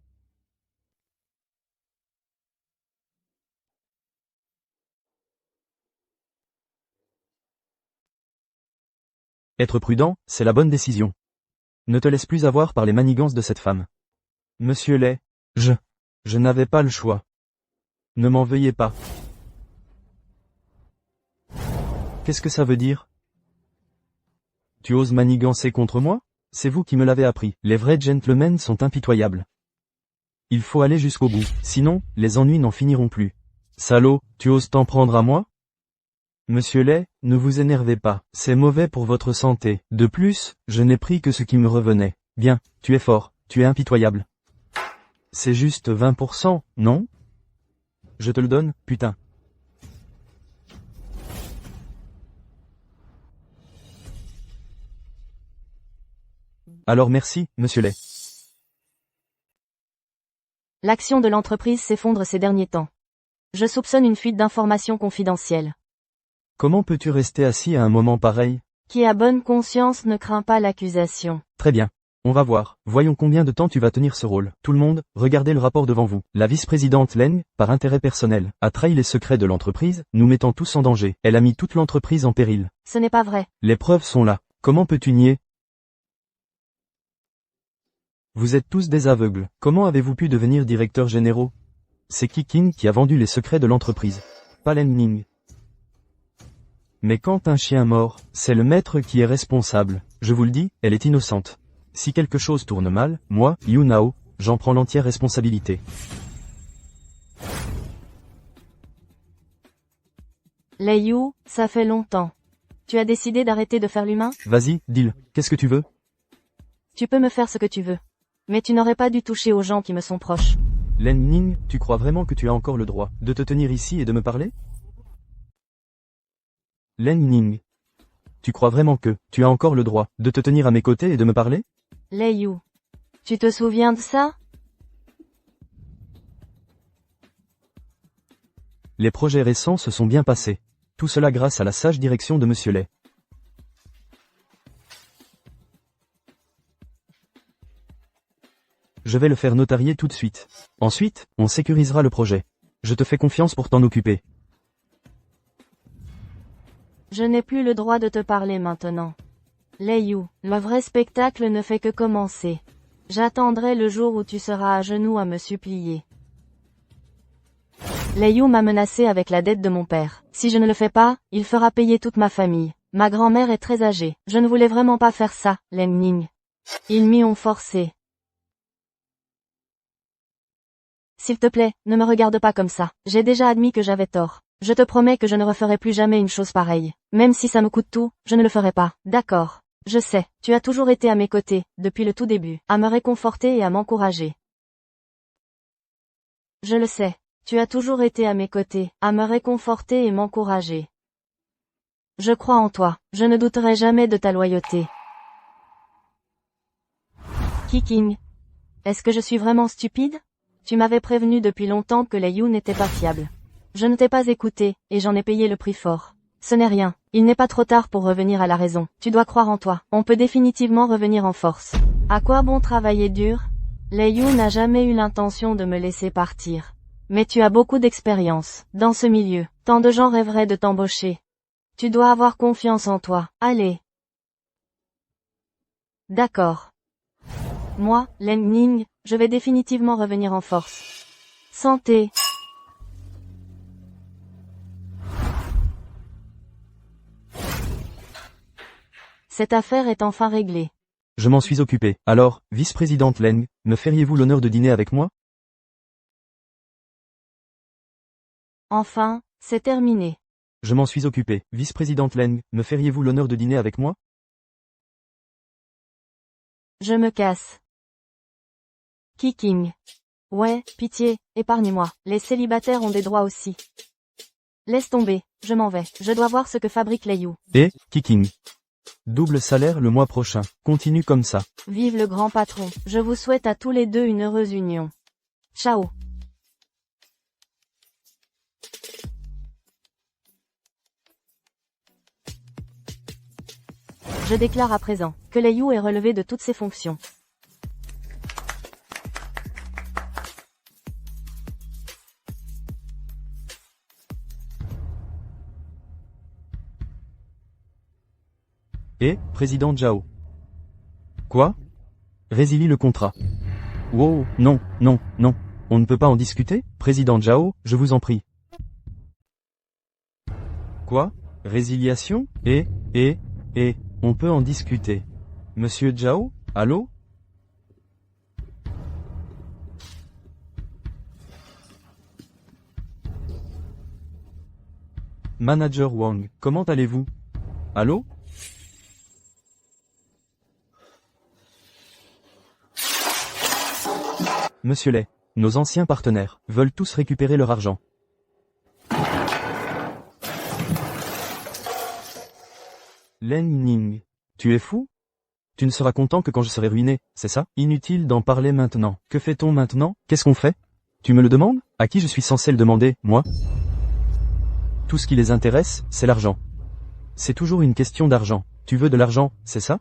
Speaker 1: Être prudent, c'est la bonne décision. Ne te laisse plus avoir par les manigances de cette femme. Monsieur Lay, je n'avais pas le choix. Ne m'en veuillez pas. Qu'est-ce que ça veut dire? Tu oses manigancer contre moi? C'est vous qui me l'avez appris. Les vrais gentlemen sont impitoyables. Il faut aller jusqu'au bout, sinon, les ennuis n'en finiront plus. Salaud, tu oses t'en prendre à moi? Monsieur Lay, ne vous énervez pas, c'est mauvais pour votre santé. De plus, je n'ai pris que ce qui me revenait. Bien, tu es fort, tu es impitoyable. C'est juste 20%, non? Je te le donne, putain. Alors merci, monsieur Lay.
Speaker 2: L'action de l'entreprise s'effondre ces derniers temps. Je soupçonne une fuite d'informations confidentielles.
Speaker 1: Comment peux-tu rester assis à un moment pareil?
Speaker 2: Qui a bonne conscience ne craint pas l'accusation.
Speaker 1: Très bien. On va voir. Voyons combien de temps tu vas tenir ce rôle. Tout le monde, regardez le rapport devant vous. La vice-présidente Leng, par intérêt personnel, a trahi les secrets de l'entreprise, nous mettant tous en danger. Elle a mis toute l'entreprise en péril.
Speaker 2: Ce n'est pas vrai.
Speaker 1: Les preuves sont là. Comment peux-tu nier? Vous êtes tous des aveugles. Comment avez-vous pu devenir directeurs généraux? C'est Kikin qui a vendu les secrets de l'entreprise. Pas Leng Ning. Mais quand un chien mord, c'est le maître qui est responsable. Je vous le dis, elle est innocente. Si quelque chose tourne mal, moi, Yu Nao, j'en prends l'entière responsabilité.
Speaker 2: Lei Yu, ça fait longtemps. Tu as décidé d'arrêter de faire l'humain?
Speaker 1: Vas-y, dis-le. Qu'est-ce que tu veux?
Speaker 2: Tu peux me faire ce que tu veux. Mais tu n'aurais pas dû toucher aux gens qui me sont proches.
Speaker 1: Leng Ning, tu crois vraiment que tu as encore le droit de te tenir ici et de me parler? Leng Ning. Tu crois vraiment que tu as encore le droit de te tenir à mes côtés et de me parler?
Speaker 2: Lei Yu. Tu te souviens de ça?
Speaker 1: Les projets récents se sont bien passés. Tout cela grâce à la sage direction de Monsieur Lay. Je vais le faire notarier tout de suite. Ensuite, on sécurisera le projet. Je te fais confiance pour t'en occuper.
Speaker 2: Je n'ai plus le droit de te parler maintenant. Lei Yu, le vrai spectacle ne fait que commencer. J'attendrai le jour où tu seras à genoux à me supplier. Lei Yu m'a menacé avec la dette de mon père. Si je ne le fais pas, il fera payer toute ma famille. Ma grand-mère est très âgée. Je ne voulais vraiment pas faire ça, Leng Ning. Ils m'y ont forcé. S'il te plaît, ne me regarde pas comme ça. J'ai déjà admis que j'avais tort. Je te promets que je ne referai plus jamais une chose pareille. Même si ça me coûte tout, je ne le ferai pas. D'accord. Je sais, tu as toujours été à mes côtés, depuis le tout début, à me réconforter et à m'encourager. Je le sais. Tu as toujours été à mes côtés, à me réconforter et m'encourager. Je crois en toi. Je ne douterai jamais de ta loyauté. Kiking. Est-ce que je suis vraiment stupide? Tu m'avais prévenu depuis longtemps que Lei Yu n'était pas fiable. Je ne t'ai pas écouté, et j'en ai payé le prix fort. Ce n'est rien. Il n'est pas trop tard pour revenir à la raison. Tu dois croire en toi. On peut définitivement revenir en force. À quoi bon travailler dur? Lei Yu n'a jamais eu l'intention de me laisser partir. Mais tu as beaucoup d'expérience. Dans ce milieu, tant de gens rêveraient de t'embaucher. Tu dois avoir confiance en toi. Allez. D'accord. Moi, Leng Ning, je vais définitivement revenir en force. Santé. Cette affaire est enfin réglée.
Speaker 1: Je m'en suis occupé. Alors, vice-présidente Leng, me feriez-vous l'honneur de dîner avec moi?
Speaker 2: Enfin, c'est terminé.
Speaker 1: Je m'en suis occupé. Vice-présidente Leng, me feriez-vous l'honneur de dîner avec moi?
Speaker 2: Je me casse. Kiking. Ouais, pitié, épargne-moi. Les célibataires ont des droits aussi. Laisse tomber, je m'en vais. Je dois voir ce que fabrique Lei Yu.
Speaker 1: Et, Kiking. Double salaire le mois prochain. Continue comme ça.
Speaker 2: Vive le grand patron. Je vous souhaite à tous les deux une heureuse union. Ciao. Je déclare à présent que Lei Yu est relevé de toutes ses fonctions.
Speaker 1: Et, président Zhao. Quoi? Résilie le contrat. Wow, non, non, non. On ne peut pas en discuter? Président Zhao, je vous en prie. Quoi? Résiliation? On peut en discuter. Monsieur Zhao, allô? Manager Wang, comment allez-vous? Allô? Monsieur Lei, nos anciens partenaires veulent tous récupérer leur argent. Leng Ning, tu es fou? Tu ne seras content que quand je serai ruiné, c'est ça? Inutile d'en parler maintenant. Que fait-on maintenant? Qu'est-ce qu'on fait? Tu me le demandes? À qui je suis censé le demander, moi? Tout ce qui les intéresse, c'est l'argent. C'est toujours une question d'argent. Tu veux de l'argent, c'est ça?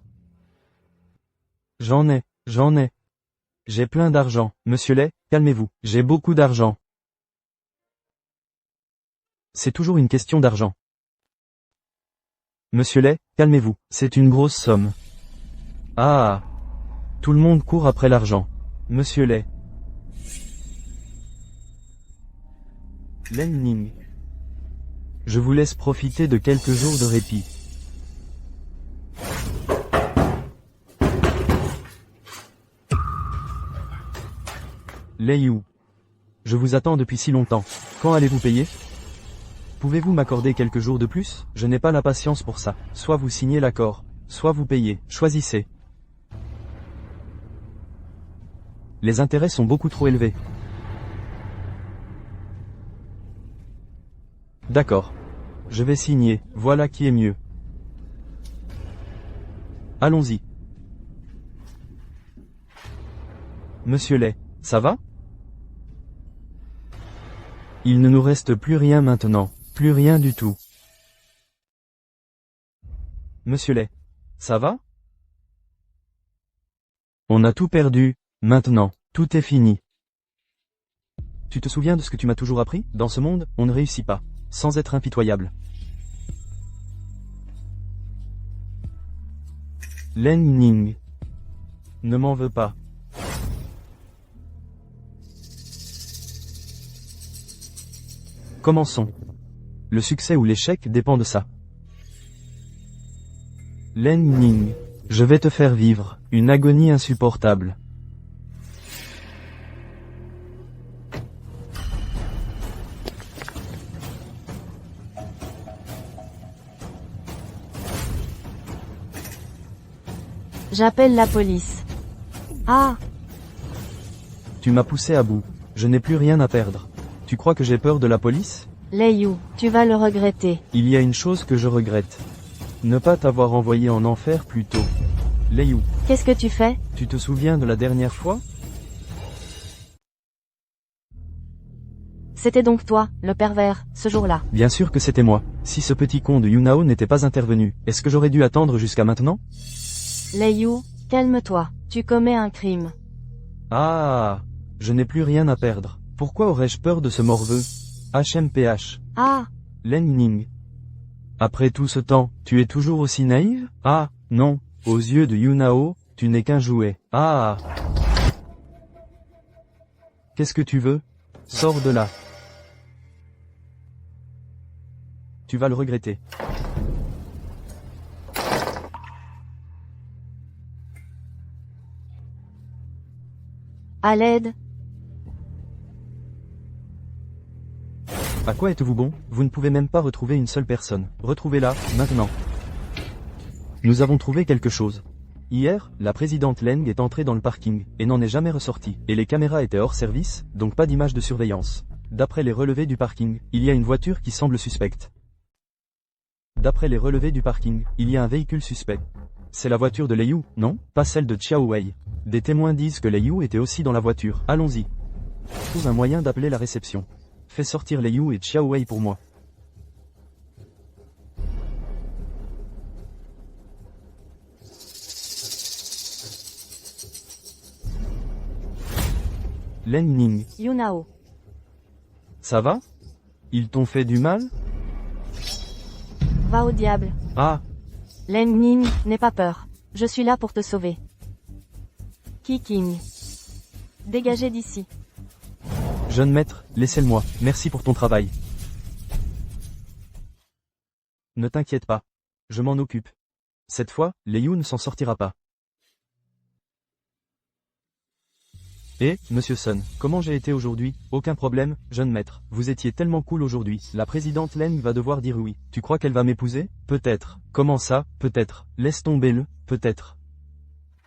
Speaker 1: J'en ai. J'ai plein d'argent. Monsieur Lei, calmez-vous. J'ai beaucoup d'argent. C'est toujours une question d'argent. Monsieur Lei, calmez-vous. C'est une grosse somme. Ah. Tout le monde court après l'argent. Monsieur Lei. Leng Ning. Je vous laisse profiter de quelques jours de répit. Lei Yu. Je vous attends depuis si longtemps. Quand allez-vous payer? Pouvez-vous m'accorder quelques jours de plus? Je n'ai pas la patience pour ça. Soit vous signez l'accord, soit vous payez. Choisissez. Les intérêts sont beaucoup trop élevés. D'accord. Je vais signer, voilà qui est mieux. Allons-y. Monsieur Lei, ça va? Il ne nous reste plus rien maintenant, plus rien du tout. Monsieur Lei, ça va? On a tout perdu, maintenant, Tout est fini. Tu te souviens de ce que tu m'as toujours appris? Dans ce monde, on ne réussit pas, sans être impitoyable. Len Ning. Ne m'en veux pas. Commençons. Le succès ou l'échec dépend de ça. Len Ning. Je vais te faire vivre une agonie insupportable.
Speaker 2: J'appelle la police. Ah,
Speaker 1: Tu m'as poussé à bout. Je n'ai plus rien à perdre. Tu crois que j'ai peur de la police?
Speaker 2: Lei Yu, tu vas le regretter.
Speaker 1: Il y a une chose que je regrette. Ne pas t'avoir envoyé en enfer plus tôt. Lei Yu,
Speaker 2: Qu'est-ce que tu fais?
Speaker 1: tu te souviens de la dernière fois?
Speaker 2: C'était donc toi, le pervers, ce jour-là.
Speaker 1: Bien sûr que c'était moi. Si ce petit con de Yunao n'était pas intervenu, est-ce que j'aurais dû attendre jusqu'à maintenant?
Speaker 2: Lei Yu, calme-toi. Tu commets un crime.
Speaker 1: Ah, je n'ai plus rien à perdre. Pourquoi aurais-je peur de ce morveux? HMPH.
Speaker 2: Ah,
Speaker 1: Len Ning. Après tout ce temps, tu es toujours aussi naïve? Ah, non. Aux yeux de Yunao, tu n'es qu'un jouet. Ah. Qu'est-ce que tu veux? Sors de là. Tu vas le regretter.
Speaker 2: à l'aide.
Speaker 1: À quoi êtes-vous bon? Vous ne pouvez même pas retrouver une seule personne. Retrouvez-la, maintenant. Nous avons trouvé quelque chose. Hier, la présidente Leng est entrée dans le parking, et n'en est jamais ressortie. Et les caméras étaient hors service, donc pas d'image de surveillance. D'après les relevés du parking, il y a une voiture qui semble suspecte. D'après les relevés du parking, il y a un véhicule suspect. C'est la voiture de Lei Yu, non? Pas celle de Xiao Wei. Des témoins disent que Lei Yu était aussi dans la voiture. Allons-y. Trouve un moyen d'appeler la réception. Fais sortir Lei Yu et Xiao Wei pour moi. Len Ning.
Speaker 2: Yunao.
Speaker 1: Ça va? Ils t'ont fait du mal?
Speaker 2: Va au diable.
Speaker 1: Ah,
Speaker 2: Len Ning, n'aie pas peur. Je suis là pour te sauver. Kiking. Dégagez d'ici.
Speaker 1: jeune maître, laissez-le-moi. Merci pour ton travail. Ne t'inquiète pas. Je m'en occupe. Cette fois, Lei Yu ne s'en sortira pas. Eh, monsieur Sun, comment j'ai été aujourd'hui? Aucun problème, jeune maître. Vous étiez tellement cool aujourd'hui. La présidente Leng va devoir dire oui. Tu crois qu'elle va m'épouser? Peut-être. Comment ça? Peut-être. Laisse tomber le, peut-être.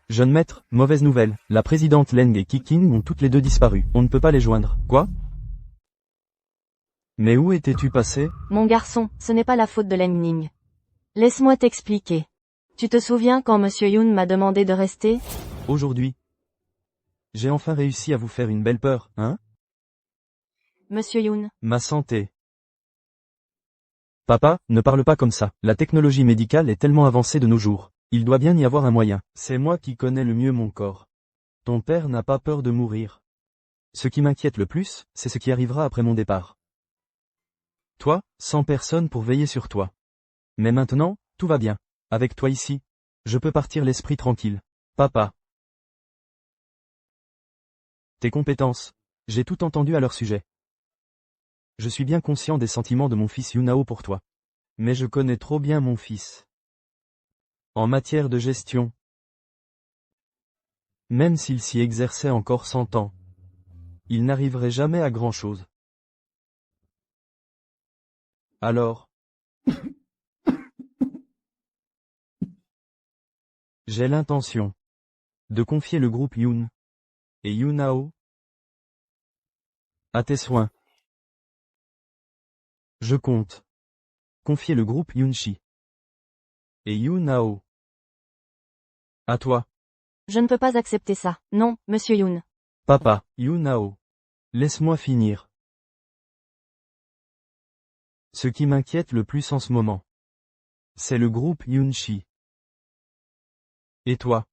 Speaker 1: Jeune maître, mauvaise nouvelle. La présidente Leng et Kiking ont toutes les deux disparu. On ne peut pas les joindre. Quoi? Mais où étais-tu passé?
Speaker 2: Mon garçon, ce n'est pas la faute de Len Ning. Laisse-moi t'expliquer. Tu te souviens quand Monsieur Yun m'a demandé de rester?
Speaker 1: Aujourd'hui. J'ai enfin réussi à vous faire une belle peur, hein?
Speaker 2: Monsieur Yun.
Speaker 1: Ma santé. Papa, ne parle pas comme ça. La technologie médicale est tellement avancée de nos jours. Il doit bien y avoir un moyen. C'est moi qui connais le mieux mon corps. Ton père n'a pas peur de mourir. Ce qui m'inquiète le plus, c'est ce qui arrivera après mon départ. Toi, sans personne pour veiller sur toi. Mais maintenant, tout va bien. Avec toi ici, je peux partir l'esprit tranquille. Papa. Tes compétences. J'ai tout entendu à leur sujet. Je suis bien conscient des sentiments de mon fils Yunao pour toi. Mais je connais trop bien mon fils. En matière de gestion. Même s'il s'y exerçait encore 100 ans. Il n'arriverait jamais à grand-chose. Alors. J'ai l'intention de confier le groupe Yun et Yunao à tes soins. Je compte confier le groupe Yunchi et Yunao à toi.
Speaker 2: Je ne peux pas accepter ça. Non, Monsieur Yun.
Speaker 1: Papa, Yunao. Laisse-moi finir. Ce qui m'inquiète le plus en ce moment, c'est le groupe Yunchi. Et toi?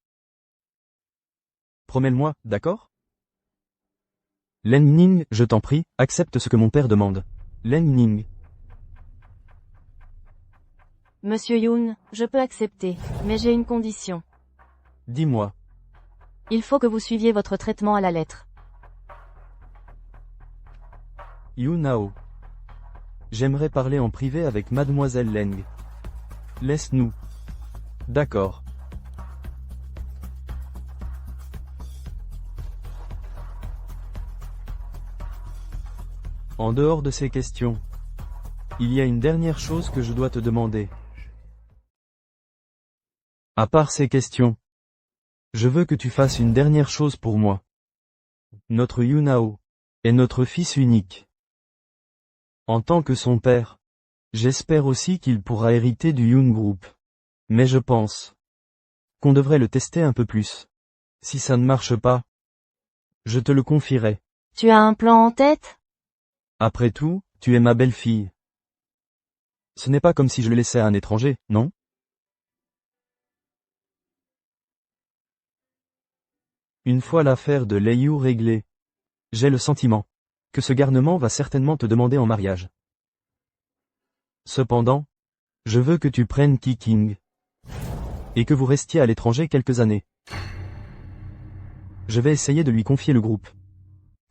Speaker 1: Promets-le-moi, d'accord? Len Ning, je t'en prie, accepte ce que mon père demande. Len Ning.
Speaker 2: Monsieur Yoon, je peux accepter, mais j'ai une condition.
Speaker 1: Dis-moi.
Speaker 2: Il faut que vous suiviez votre traitement à la lettre.
Speaker 1: Yoon-ao. J'aimerais parler en privé avec mademoiselle Leng. Laisse-nous. D'accord. En dehors de ces questions, il y a une dernière chose que je dois te demander. À part ces questions, je veux que tu fasses une dernière chose pour moi. Notre Yoon-ao est notre fils unique. En tant que son père, j'espère aussi qu'il pourra hériter du Yoon Group. Mais je pense qu'on devrait le tester un peu plus. Si ça ne marche pas, je te le confierai.
Speaker 2: Tu as un plan en tête?
Speaker 1: Après tout, tu es ma belle-fille. Ce n'est pas comme si je le laissais à un étranger, non? Une fois l'affaire de Lei Yu réglée, j'ai le sentiment que ce garnement va certainement te demander en mariage. Cependant, je veux que tu prennes Ki King et que vous restiez à l'étranger quelques années. Je vais essayer de lui confier le groupe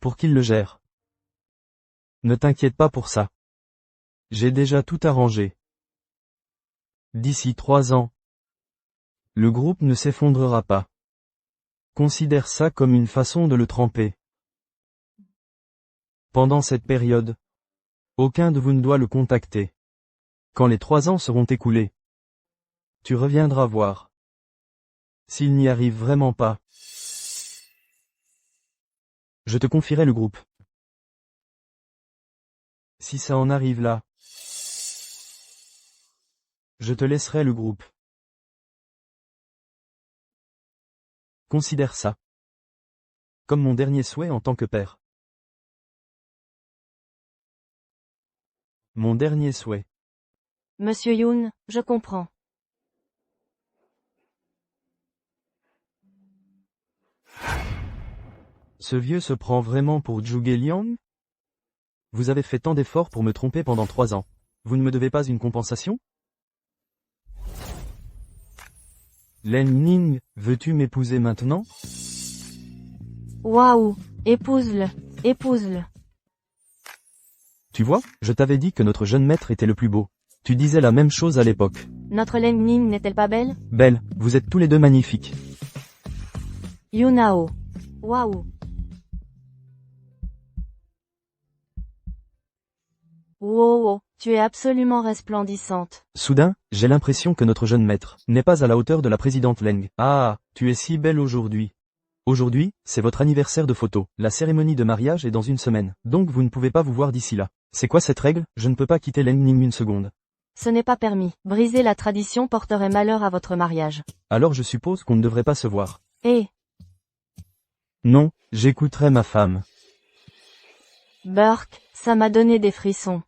Speaker 1: pour qu'il le gère. Ne t'inquiète pas pour ça. J'ai déjà tout arrangé. D'ici 3 ans, le groupe ne s'effondrera pas. Considère ça comme une façon de le tremper. Pendant cette période, aucun de vous ne doit le contacter. Quand les 3 ans seront écoulés, tu reviendras voir. S'il n'y arrive vraiment pas, je te confierai le groupe. Si ça en arrive là, je te laisserai le groupe. Considère ça comme mon dernier souhait en tant que père. Mon dernier souhait.
Speaker 2: Monsieur Yoon, je comprends.
Speaker 1: Ce vieux se prend vraiment pour Zhuge Liang? Vous avez fait tant d'efforts pour me tromper pendant 3 ans. Vous ne me devez pas une compensation? Len Ning, veux-tu m'épouser maintenant?
Speaker 2: Waouh, épouse-le, épouse-le.
Speaker 1: Tu vois, je t'avais dit que notre jeune maître était le plus beau. Tu disais la même chose à l'époque.
Speaker 2: Notre Len Ning n'est-elle pas belle?
Speaker 1: Belle, vous êtes tous les deux magnifiques.
Speaker 2: Yoon-ao. Waouh. Wow, tu es absolument resplendissante.
Speaker 1: Soudain, j'ai l'impression que notre jeune maître n'est pas à la hauteur de la présidente Leng. Ah, tu es si belle aujourd'hui. Aujourd'hui, c'est votre anniversaire de photo. La cérémonie de mariage est dans une semaine, donc vous ne pouvez pas vous voir d'ici là. C'est quoi cette règle? Je ne peux pas quitter Leng Ning une seconde.
Speaker 2: Ce n'est pas permis. Briser la tradition porterait malheur à votre mariage.
Speaker 1: Alors je suppose qu'on ne devrait pas se voir.
Speaker 2: Eh,
Speaker 1: Non, j'écouterai ma femme.
Speaker 2: Burke, ça m'a donné des frissons.